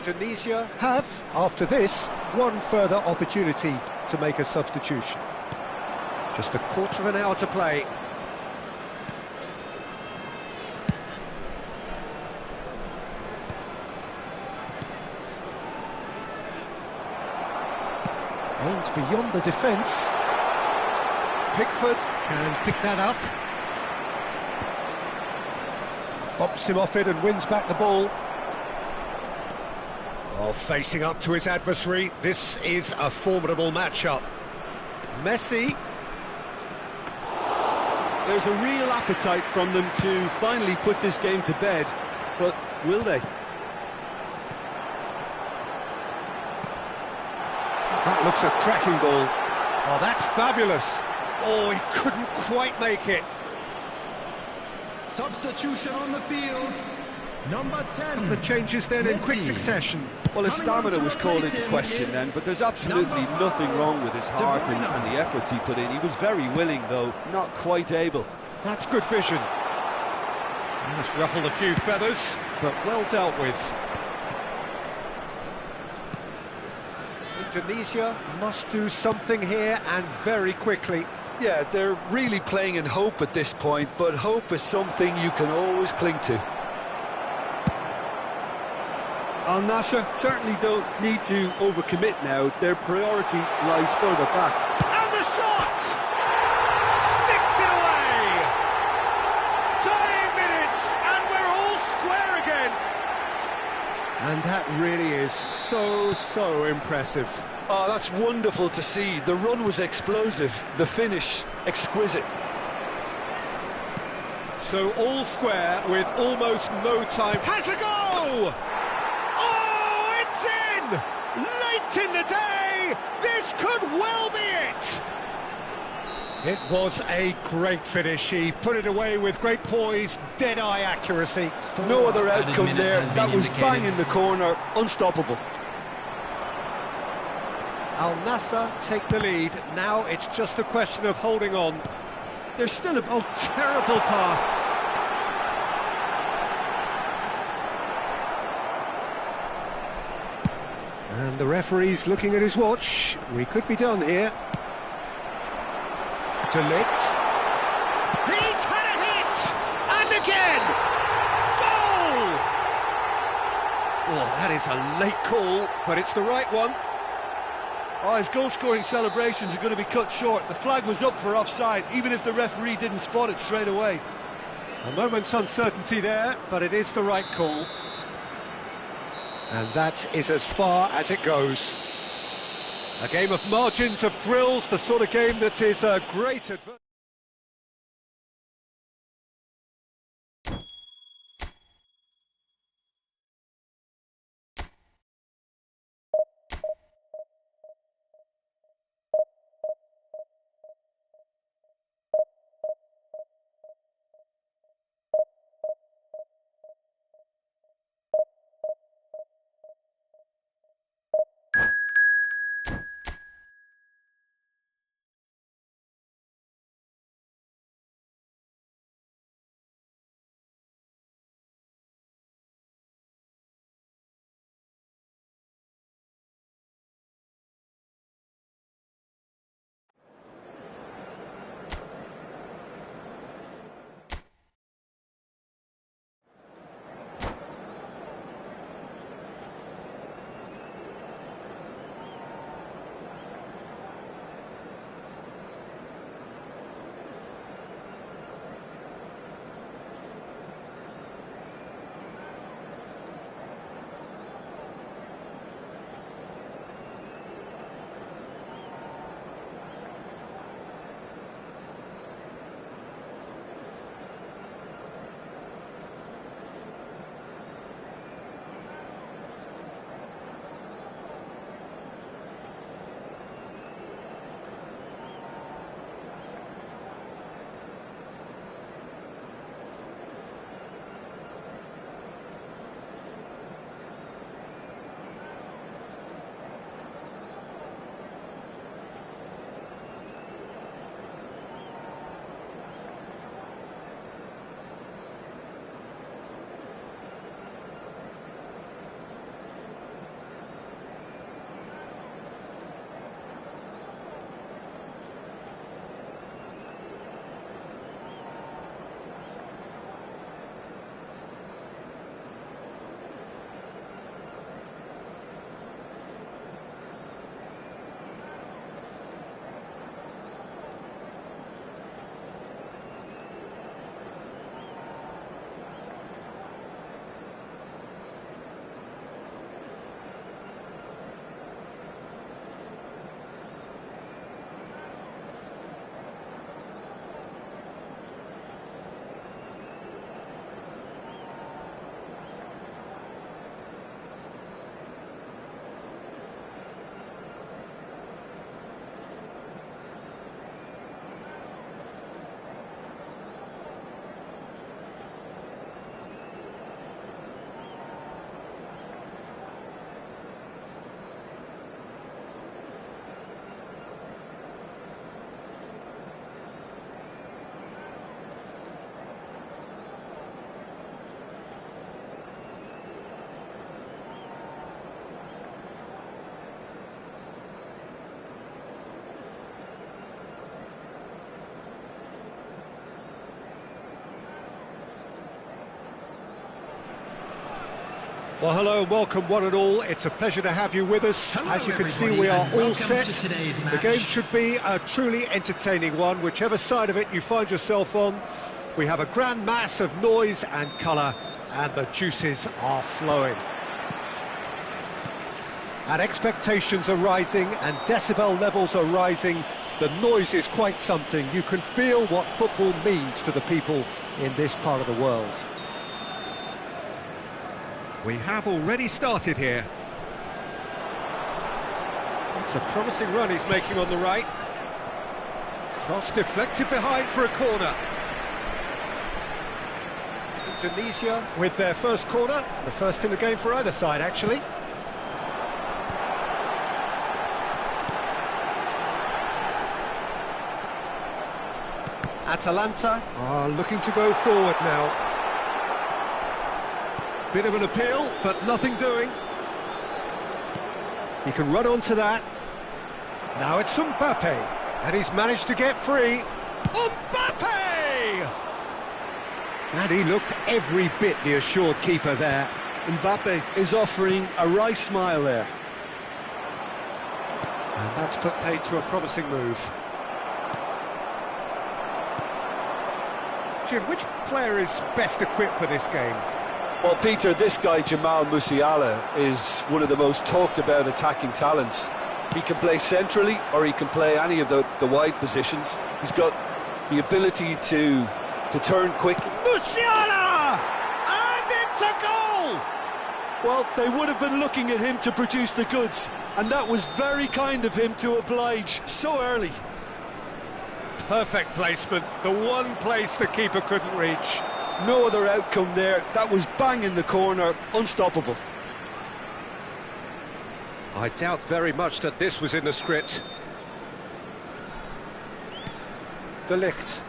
Indonesia have, after this, one further opportunity to make a substitution. Just a quarter of an hour to play. Aimed beyond the defence. Pickford can pick that up. Bumps him off it and wins back the ball. Oh, facing up to his adversary, this is a formidable matchup. Messi. There's a real appetite from them to finally put this game to bed, but will they? That looks a cracking ball. Oh, that's fabulous. Oh, he couldn't quite make it. Substitution on the field. Number 10. The changes then in quick Messi. succession. Well, his stamina was called into question then, but there's absolutely nothing wrong with his heart and the efforts he put in. He was very willing, though, not quite able. That's good vision. That's ruffled a few feathers, but well dealt with. Indonesia must do something here, and very quickly. Yeah, they're really playing in hope at this point, but hope is something you can always cling to. Al Nassr certainly don't need to overcommit now. Their priority lies further back. And the shot! Sticks it away! Dying minutes, and we're all square again! And that really is so impressive. Oh, that's wonderful to see. The run was explosive, the finish exquisite. So all square with almost no time. Has a go! Oh, it's in! Late in the day! This could well be it! It was a great finish. He put it away with great poise, dead-eye accuracy. No other outcome there. That was bang in the corner, unstoppable. Al Nassr take the lead. Now it's just a question of holding on. There's still a... Oh, terrible pass. And the referee's looking at his watch. We could be done here. De Ligt. He's had a hit! And again! Goal! Oh, that is a late call, but it's the right one. Oh, his goal-scoring celebrations are going to be cut short. The flag was up for offside, even if the referee didn't spot it straight away. A moment's uncertainty there, but it is the right call. And that is as far as it goes. A game of margins, of thrills, the sort of game that is a great advantage. Well, hello and welcome one and all. It's a pleasure to have you with us. Hello, As you can see, everybody, we are and all welcome set. to today's The match. game should be a truly entertaining one, whichever side of it you find yourself on. We have a grand mass of noise and colour, and the juices are flowing. And expectations are rising, and decibel levels are rising. The noise is quite something. You can feel what football means to the people in this part of the world. We have already started here. It's a promising run he's making on the right. Cross deflected behind for a corner. Indonesia with their first corner, the first in the game for either side, actually. Atalanta are looking to go forward now. Bit of an appeal, but nothing doing. He can run onto that. Now it's Mbappe, and he's managed to get free. Mbappe! And he looked every bit the assured keeper there. Mbappe is offering a wry smile there. And that's put paid to a promising move. Jim, which player is best equipped for this game? Well, Peter, this guy, Jamal Musiala, is one of the most talked about attacking talents. He can play centrally or he can play any of the wide positions. He's got the ability to turn quickly. Musiala! And it's a goal! Well, they would have been looking at him to produce the goods, and that was very kind of him to oblige so early. Perfect placement, the one place the keeper couldn't reach. No other outcome there. That was bang in the corner, unstoppable. I doubt very much that this was in the script. De Ligt.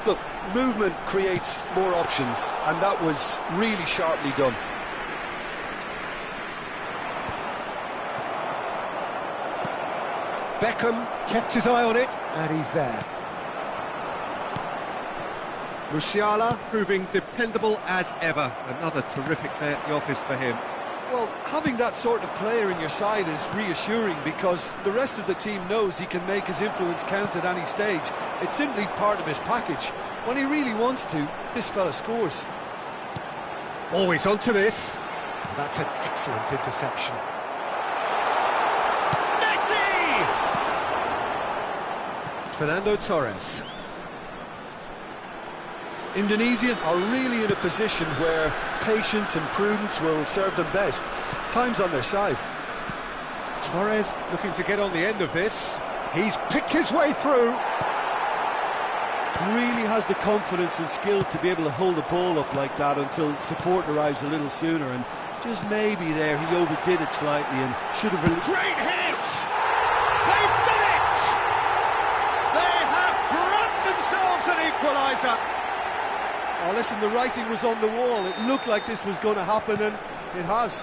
Look, movement creates more options, and that was really sharply done. Beckham kept his eye on it, and he's there. Musiala proving dependable as ever. Another terrific day at the office for him. Well, having that sort of player in your side is reassuring because the rest of the team knows he can make his influence count at any stage. It's simply part of his package. When he really wants to, this fella scores. Always onto this. That's an excellent interception. Fernando Torres. Indonesia are really in a position where patience and prudence will serve them best. Time's on their side. Torres looking to get on the end of this. He's picked his way through. He really has the confidence and skill to be able to hold the ball up like that until support arrives a little sooner, and just maybe there he overdid it slightly and should have released. Great hit! They've done it! They have grabbed themselves an equaliser. Oh, listen, the writing was on the wall. It looked like this was going to happen, and it has.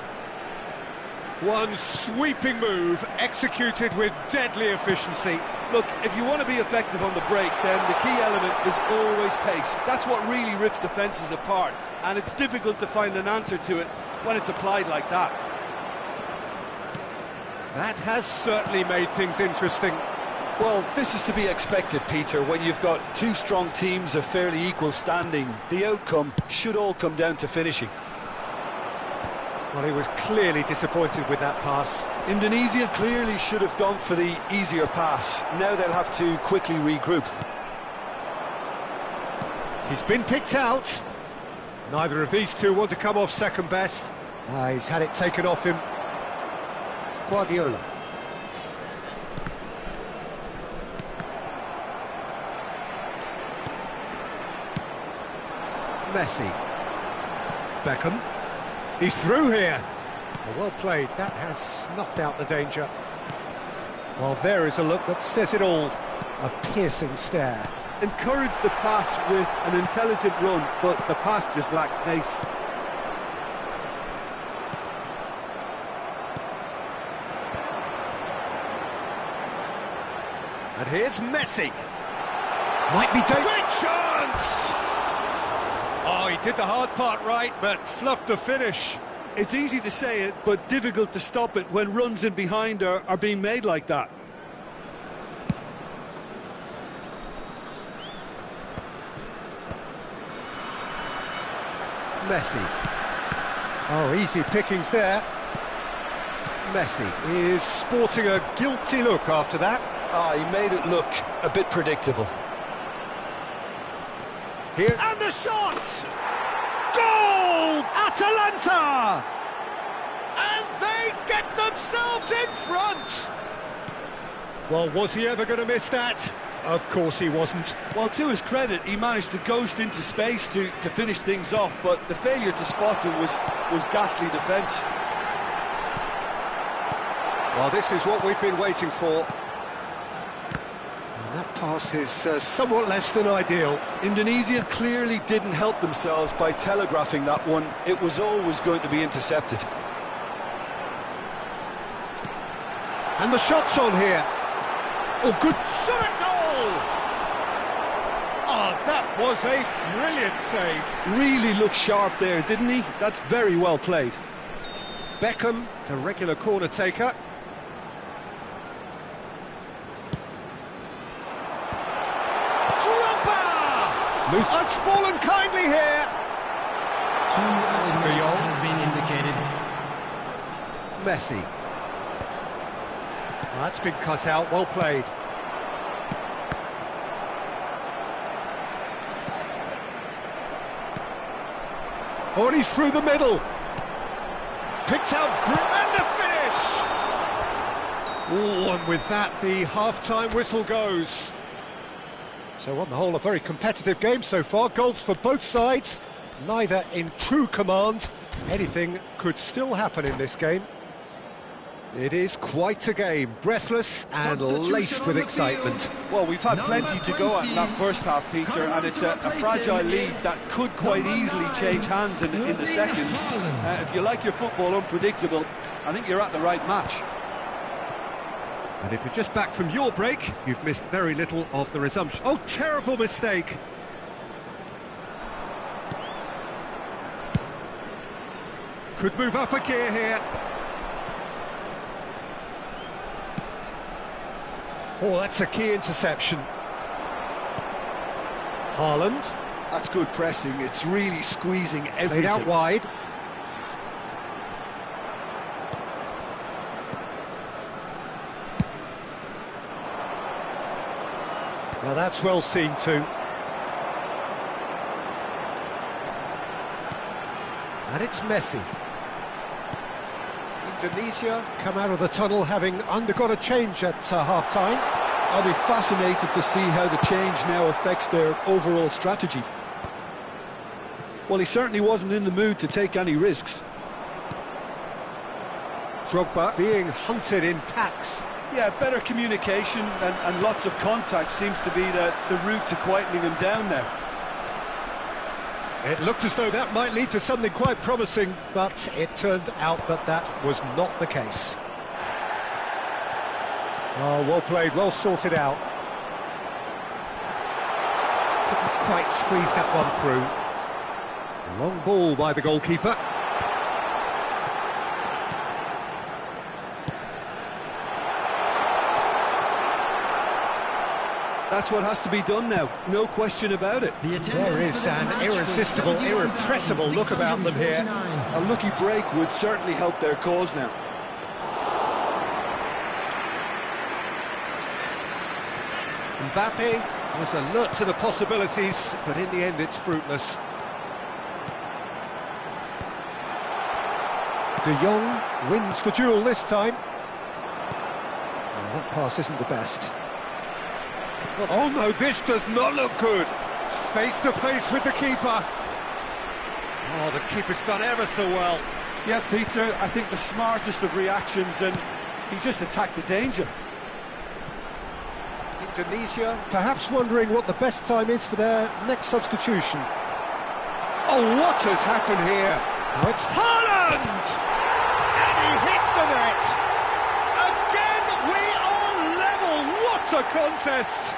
One sweeping move, executed with deadly efficiency. Look, if you want to be effective on the break, then the key element is always pace. That's what really rips defences apart, and it's difficult to find an answer to it when it's applied like that. That has certainly made things interesting. Well, this is to be expected, Peter. When you've got two strong teams of fairly equal standing, the outcome should all come down to finishing. Well, he was clearly disappointed with that pass. Indonesia clearly should have gone for the easier pass. Now they'll have to quickly regroup. He's been picked out. Neither of these two want to come off second best. He's had it taken off him. Guardiola. Messi. Beckham. He's through here. Well played. That has snuffed out the danger. Well, there is a look that says it all. A piercing stare. Encouraged the pass with an intelligent run, but the pass just lacked pace. And here's Messi. Might be dangerous. Great chance! Oh, he did the hard part right, but fluffed the finish. It's easy to say it, but difficult to stop it when runs in behind are being made like that. Messi. Oh, easy pickings there. Messi is sporting a guilty look after that. Ah, he made it look a bit predictable. Here. And the shot! Goal! Atalanta! And they get themselves in front! Well, was he ever going to miss that? Of course he wasn't. Well, to his credit, he managed to ghost into space to finish things off, but the failure to spot him was ghastly defence. Well, this is what we've been waiting for. And that pass is somewhat less than ideal. Indonesia clearly didn't help themselves by telegraphing that one. It was always going to be intercepted. And the shot's on here. Oh, good shot at goal! Oh, that was a brilliant save. Really looked sharp there, didn't he? That's very well played. Beckham, the regular corner taker. That's fallen kindly here. De Jong has been indicated. Messi. That's been cut out, well played. Oh, and he's through the middle. Picked out, and the finish! Oh, and with that, the half-time whistle goes. So on the whole, a very competitive game so far. Goals for both sides, neither in true command. Anything could still happen in this game. It is quite a game, breathless and laced with excitement. Well, we've had plenty to go at in that first half, Peter, and it's a fragile lead that could quite easily change hands in the second. If you like your football unpredictable, I think you're at the right match. And if you're just back from your break, you've missed very little of the resumption. Oh, terrible mistake! Could move up a gear here. Oh, that's a key interception. Haaland. That's good pressing. It's really squeezing everything. Played out wide. Now that's well seen too. And it's Messi. Indonesia come out of the tunnel having undergone a change at half-time. I'll be fascinated to see how the change now affects their overall strategy. Well, he certainly wasn't in the mood to take any risks. Drogba being hunted in packs. Yeah, better communication and lots of contact seems to be the route to quietening him down now. It looked as though that might lead to something quite promising, but it turned out that that was not the case. Oh, well played, well sorted out. Couldn't quite squeeze that one through. Long ball by the goalkeeper. That's what has to be done now, no question about it. There is an irresistible, irrepressible look about them here. A lucky break would certainly help their cause now. Mbappe was alert to the possibilities, but in the end it's fruitless. De Jong wins the duel this time. Well, that pass isn't the best. Oh no, this does not look good. Face to face with the keeper. Oh, the keeper's done ever so well. Yeah, Peter, I think the smartest of reactions, and he just attacked the danger. Indonesia perhaps wondering what the best time is for their next substitution. Oh, what has happened here? Now it's Haaland! And he hits the net! Again, we are level! What a contest!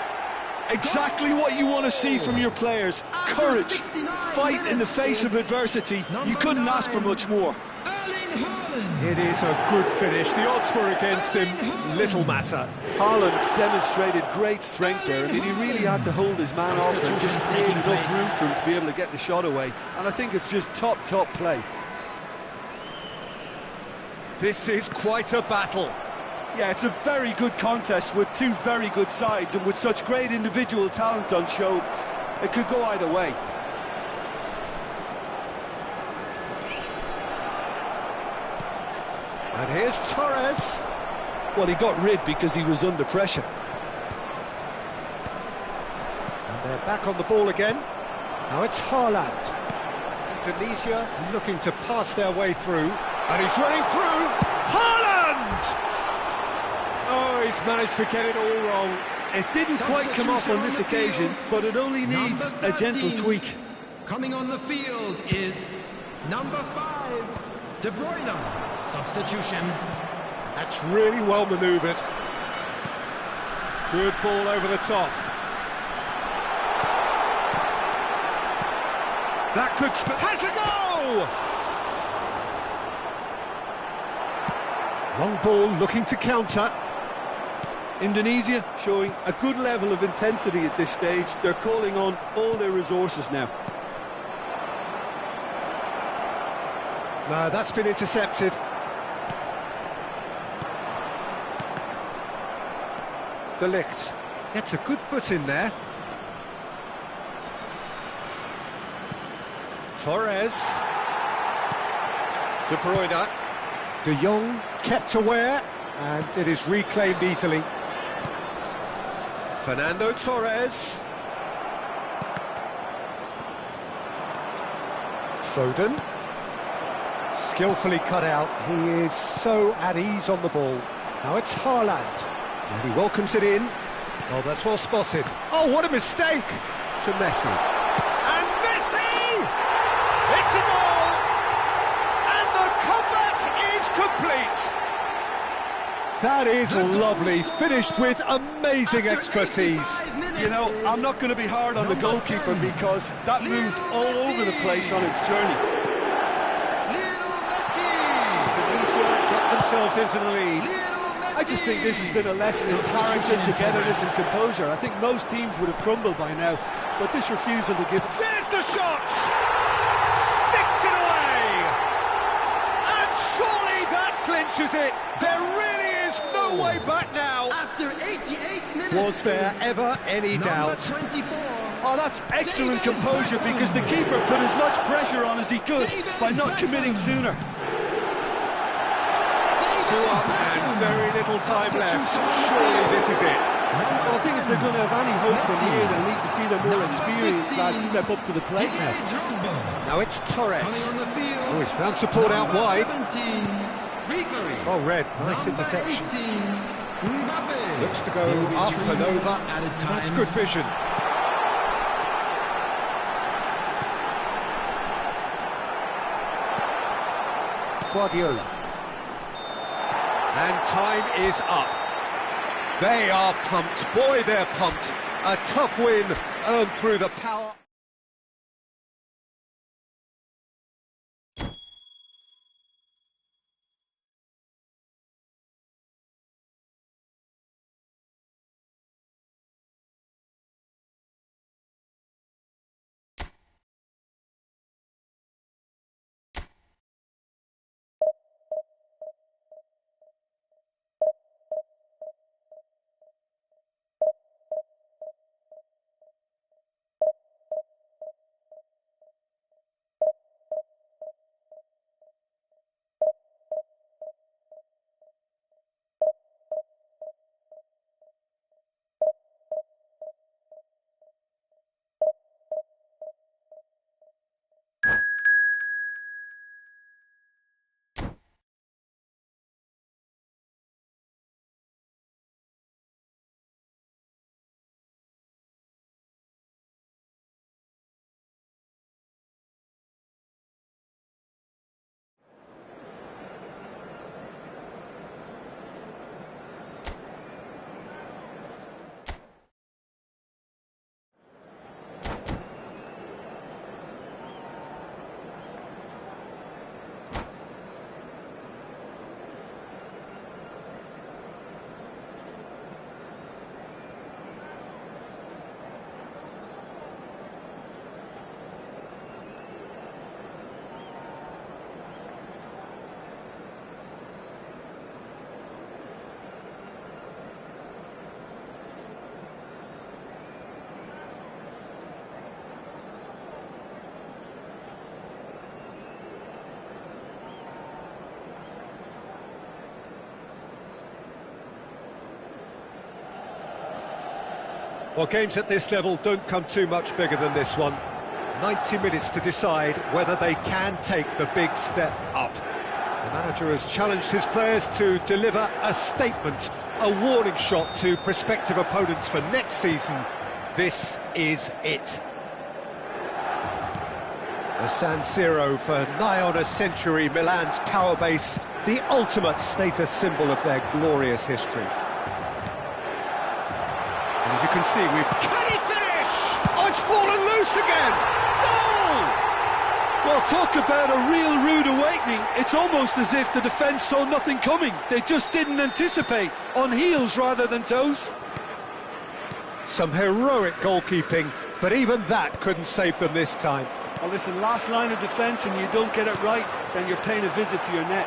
Exactly what you want to see from your players. Courage, fight in the face of adversity. You couldn't ask for much more. It is a good finish. The odds were against him. Little matter. Haaland demonstrated great strength there. I mean, he really had to hold his man off and just create enough room for him to be able to get the shot away. And I think it's just top play. This is quite a battle. Yeah, it's a very good contest with two very good sides, and with such great individual talent on show, it could go either way. And here's Torres. Well, he got rid because he was under pressure. And they're back on the ball again. Now it's Haaland. Indonesia looking to pass their way through. And he's running through. Haaland! Oh, he's managed to get it all wrong. It didn't quite come off on this occasion, but it only needs a gentle tweak. Coming on the field is number 5, De Bruyne. Substitution. That's really well manoeuvred. Good ball over the top. That could... Has a go! Long ball looking to counter. Indonesia showing a good level of intensity at this stage. They're calling on all their resources now. No, that's been intercepted. De Ligt gets a good foot in there. Torres. De Bruyne. De Jong kept aware, and it is reclaimed easily. Fernando Torres. Foden. Skillfully cut out. He is so at ease on the ball. Now it's Haaland. And he welcomes it in. Oh, that's well spotted. Oh, what a mistake! To Messi. And Messi! It's a goal! And the comeback is complete! That is lovely, finished with amazing expertise. You know, I'm not going to be hard on the goalkeeper because that moved all over the place on its journey. Indonesia get themselves into the lead. I just think this has been a lesson in character, togetherness and composure. I think most teams would have crumbled by now, but this refusal to give... There's the shot! Sticks it away! And surely that clinches it! There really is no way back now! After 88 minutes... Was there ever any doubt? 24. Oh, that's excellent composure because the keeper put as much pressure on as he could by not committing sooner. 2 up and very little time left. Surely this is it. Well, I think if they're going to have any hope from here, they'll need to see their more experienced lads step up to the plate now. Now it's Torres. Coming on the field. Oh, he's found support out wide. 17, Ribery. Oh, red. Nice interception. 18, Mbappe. Looks to go up and over. That's good vision. Guardiola. And time is up. They are pumped. Boy, they're pumped. A tough win earned through the power. Well, games at this level don't come too much bigger than this one. 90 minutes to decide whether they can take the big step up. The manager has challenged his players to deliver a statement, a warning shot to prospective opponents for next season. This is it. The San Siro for nigh on a century, Milan's power base, the ultimate status symbol of their glorious history. And as you can see, Can he finish? Oh, it's fallen loose again! Goal! Well, talk about a real rude awakening. It's almost as if the defence saw nothing coming. They just didn't anticipate, on heels rather than toes. Some heroic goalkeeping, but even that couldn't save them this time. Well, listen, last line of defence and you don't get it right, then you're paying a visit to your net.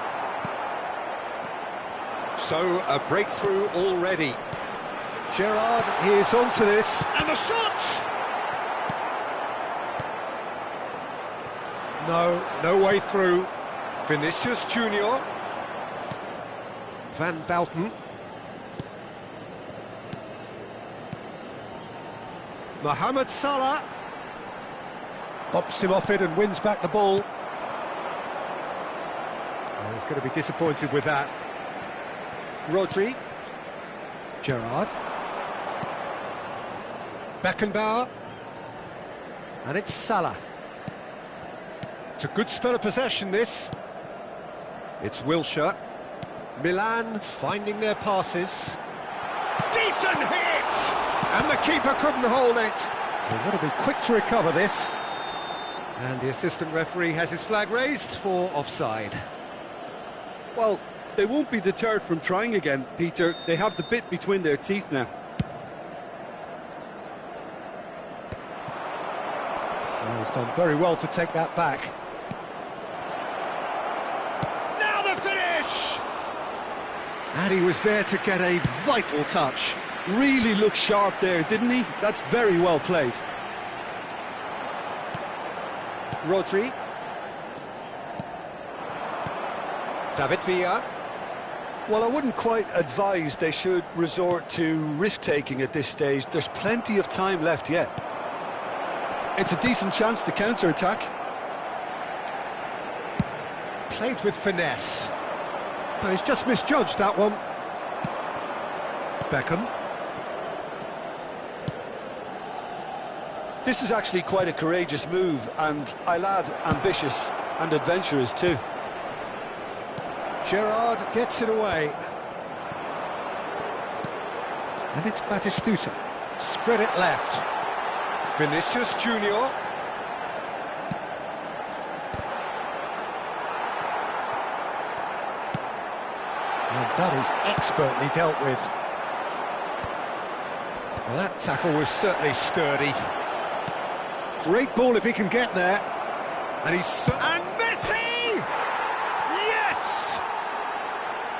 So, a breakthrough already. Gerrard is onto this, and the shot! No way through. Vinicius Junior. Van Bouten. Mohamed Salah. Pops him off it and wins back the ball. Oh, he's going to be disappointed with that. Rodri. Gerrard. Beckenbauer. And it's Salah. It's a good spell of possession, this. It's Wilshere. Milan finding their passes. Decent hit! And the keeper couldn't hold it. They've got to be quick to recover this. And the assistant referee has his flag raised for offside. Well, they won't be deterred from trying again, Peter. They have the bit between their teeth now. Oh, he's done very well to take that back. Now the finish! And he was there to get a vital touch. Really looked sharp there, didn't he? That's very well played. Rodri. David Villa. Well, I wouldn't quite advise they should resort to risk-taking at this stage. There's plenty of time left yet. It's a decent chance to counter-attack. Played with finesse. No, he's just misjudged that one. Beckham. This is actually quite a courageous move, and I'll add ambitious and adventurous too. Gerrard gets it away. And it's Batistuta. Spread it left. Vinicius Junior. And that is expertly dealt with. Well, that tackle was certainly sturdy. Great ball if he can get there. And he's... And Messi! Yes!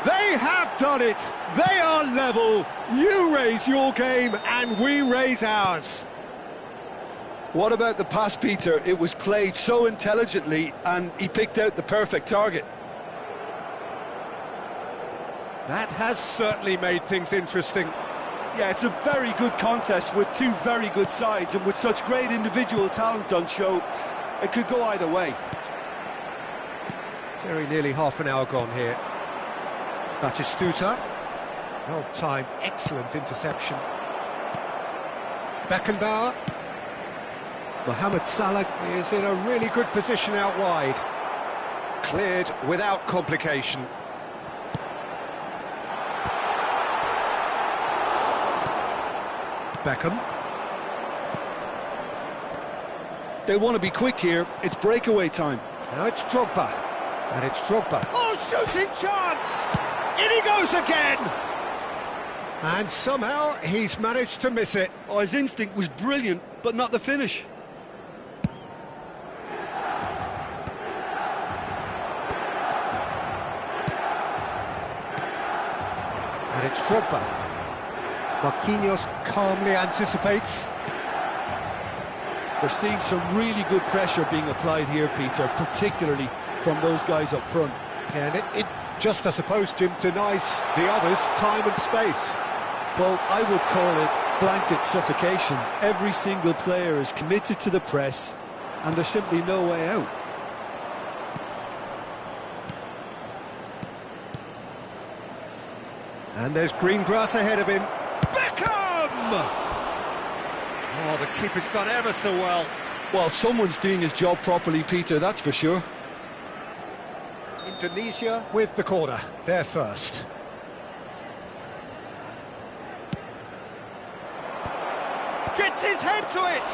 They have done it! They are level! You raise your game and we raise ours. What about the pass, Peter? It was played so intelligently and he picked out the perfect target. That has certainly made things interesting. Yeah, it's a very good contest with two very good sides, and with such great individual talent on show, it could go either way. Very nearly half an hour gone here. Batistuta. Well-timed, excellent interception. Beckenbauer. Mohamed Salah is in a really good position out wide. Cleared without complication. Beckham. They want to be quick here. It's breakaway time. Now it's Drogba. And it's Drogba. Oh, shooting chance! In he goes again! And somehow he's managed to miss it. Oh, his instinct was brilliant, but not the finish. And it's Drogba. Marquinhos calmly anticipates. We're seeing some really good pressure being applied here, Peter, particularly from those guys up front. Yeah, and it just, I suppose, Jim, denies the others time and space. Well, I would call it blanket suffocation. Every single player is committed to the press, and there's simply no way out. And there's green grass ahead of him. Beckham! Oh, the keeper's done ever so well. Well, someone's doing his job properly, Peter, that's for sure. Indonesia with the corner, they're first. Gets his head to it!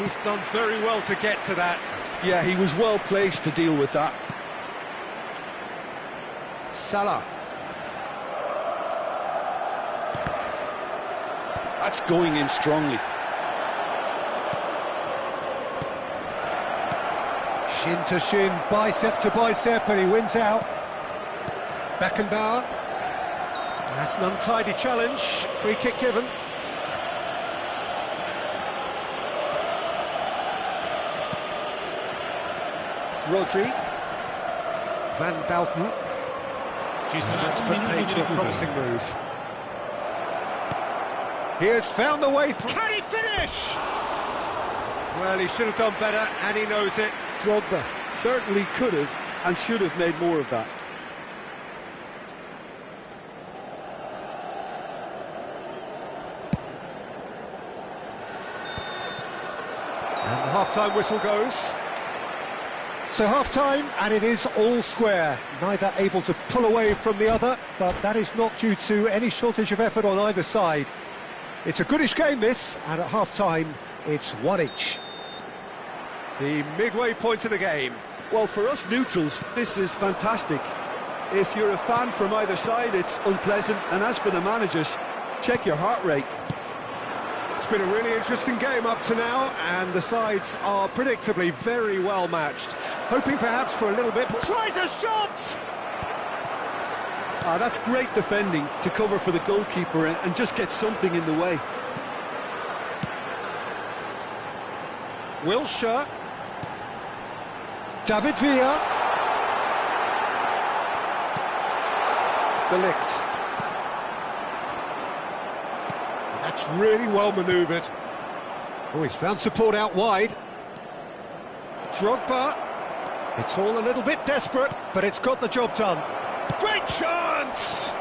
He's done very well to get to that. Yeah, he was well placed to deal with that. Salah. That's going in strongly. Shin to shin, bicep to bicep, and he wins out. Beckenbauer. That's an untidy challenge. Free kick given. Rodri. Van Dalton. That's put paid to a promising move. He has found the way through. Can he finish? Well, he should have done better, and he knows it. Drogba certainly could have and should have made more of that. And the half-time whistle goes. So half-time, and it is all square. Neither able to pull away from the other, but that is not due to any shortage of effort on either side. It's a goodish game, this, and at half-time, it's one each. The midway point of the game. Well, for us neutrals, this is fantastic. If you're a fan from either side, it's unpleasant. And as for the managers, check your heart rate. It's been a really interesting game up to now, and the sides are predictably very well matched. Hoping perhaps for a little bit more. Tries a shot! That's great defending to cover for the goalkeeper and just get something in the way. Wilshere. David Villa. De Ligt. That's really well manoeuvred. Oh, he's found support out wide. Drogba. It's all a little bit desperate, but it's got the job done. Great chance!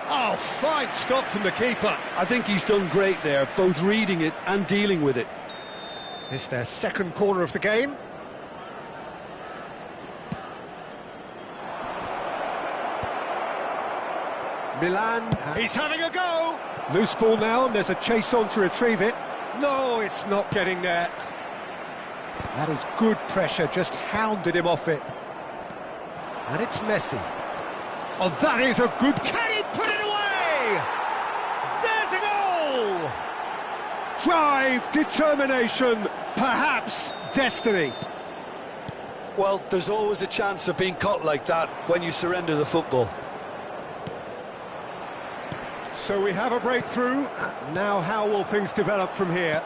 Oh, fine stop from the keeper. I think he's done great there, both reading it and dealing with it. It's their second corner of the game. Milan, he's having a go! Loose ball now, and there's a chase on to retrieve it. No, it's not getting there. That is good pressure, just hounded him off it. And it's Messi. Oh, that is a good... Can he put it away? There's a goal! Drive, determination, perhaps destiny. Well, there's always a chance of being caught like that when you surrender the football. So we have a breakthrough. Now how will things develop from here?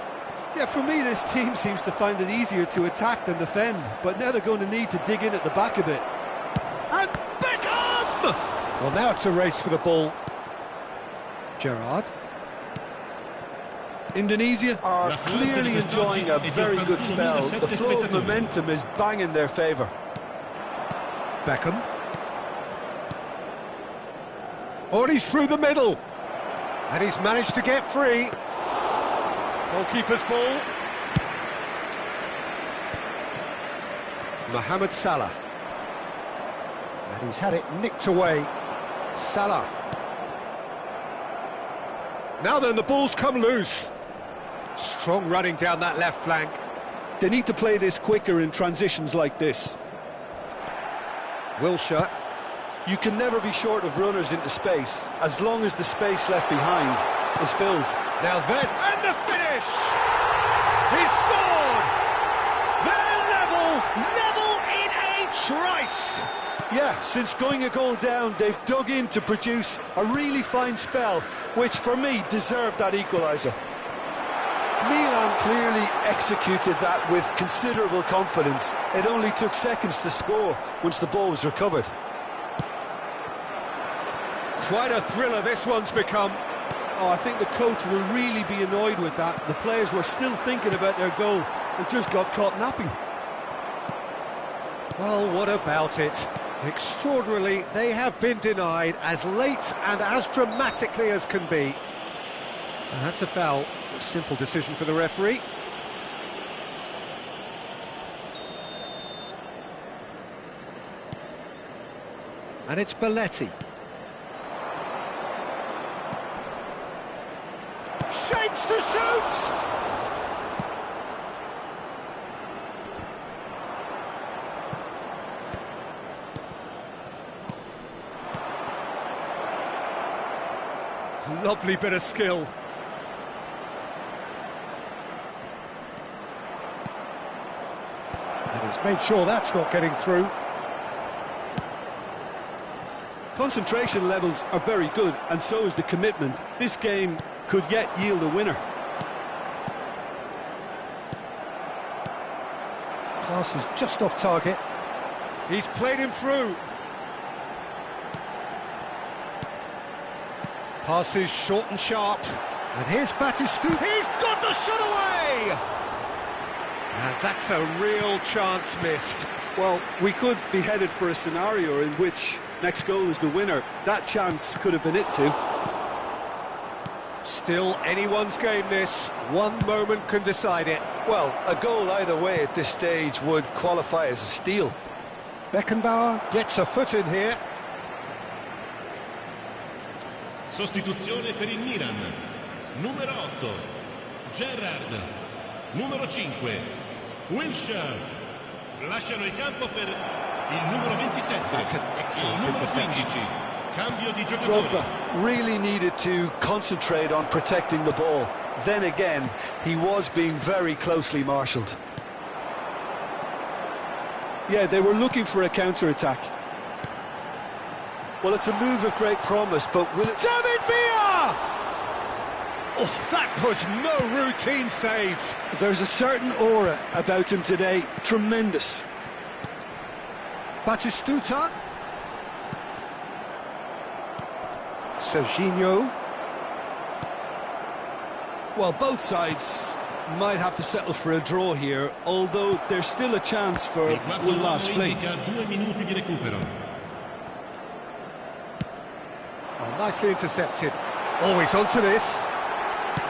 Yeah, for me, this team seems to find it easier to attack than defend, but now they're going to need to dig in at the back a bit. And Beckham! Well, now it's a race for the ball. Gerrard. Indonesia are clearly enjoying a very good spell. The flow of momentum is bang in their favour. Beckham. Oh, and he's through the middle. And he's managed to get free. Goalkeeper's ball. Mohamed Salah. And he's had it nicked away. Salah. Now then, the ball's come loose. Strong running down that left flank. They need to play this quicker in transitions like this. Wilshere. You can never be short of runners into space, as long as the space left behind is filled. Now there's... And the finish! He scored! They're level in a trice! Yeah, since going a goal down, they've dug in to produce a really fine spell, which for me deserved that equaliser. Milan clearly executed that with considerable confidence. It only took seconds to score once the ball was recovered. Quite a thriller this one's become. Oh, I think the coach will really be annoyed with that. The players were still thinking about their goal and just got caught napping. Well, what about it? Extraordinarily, they have been denied as late and as dramatically as can be. And that's a foul. A simple decision for the referee. And it's Belletti. Shapes to shoot! Lovely bit of skill. And he's made sure that's not getting through. Concentration levels are very good, and so is the commitment. This game could yet yield a winner. Pass is just off target. He's played him through. Pass is short and sharp. And here's Batistuta. He's got the shot away! And that's a real chance missed. Well, we could be headed for a scenario in which next goal is the winner. That chance could have been it too. Still anyone's game this. One moment can decide it. Well, a goal either way at this stage would qualify as a steal. Beckenbauer gets a foot in here. Sostituzione per il Milan. Numero 8, Gerrard. Numero 5, Wilshere. Lasciano il campo per il numero 27. That's an excellent il numero interception. 15. Cambio di giocatori. Drogba really needed to concentrate on protecting the ball. Then again, he was being very closely marshalled. Yeah, they were looking for a counter-attack. Well, it's a move of great promise, but will it... David Villa! Oh, that was no routine save. There's a certain aura about him today. Tremendous. Batistuta. Serginho. Well, both sides might have to settle for a draw here, although there's still a chance for one last fling. 2 minuti di recupero. Oh, nicely intercepted. Always onto this.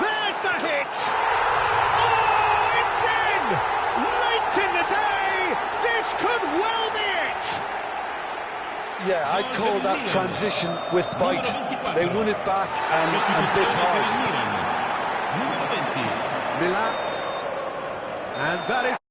There's the hit! Oh, it's in! Late in the day! This could well be it! Yeah, I'd call that transition with bite. They won it back and bit hard. Numero 20. Milan. And that is...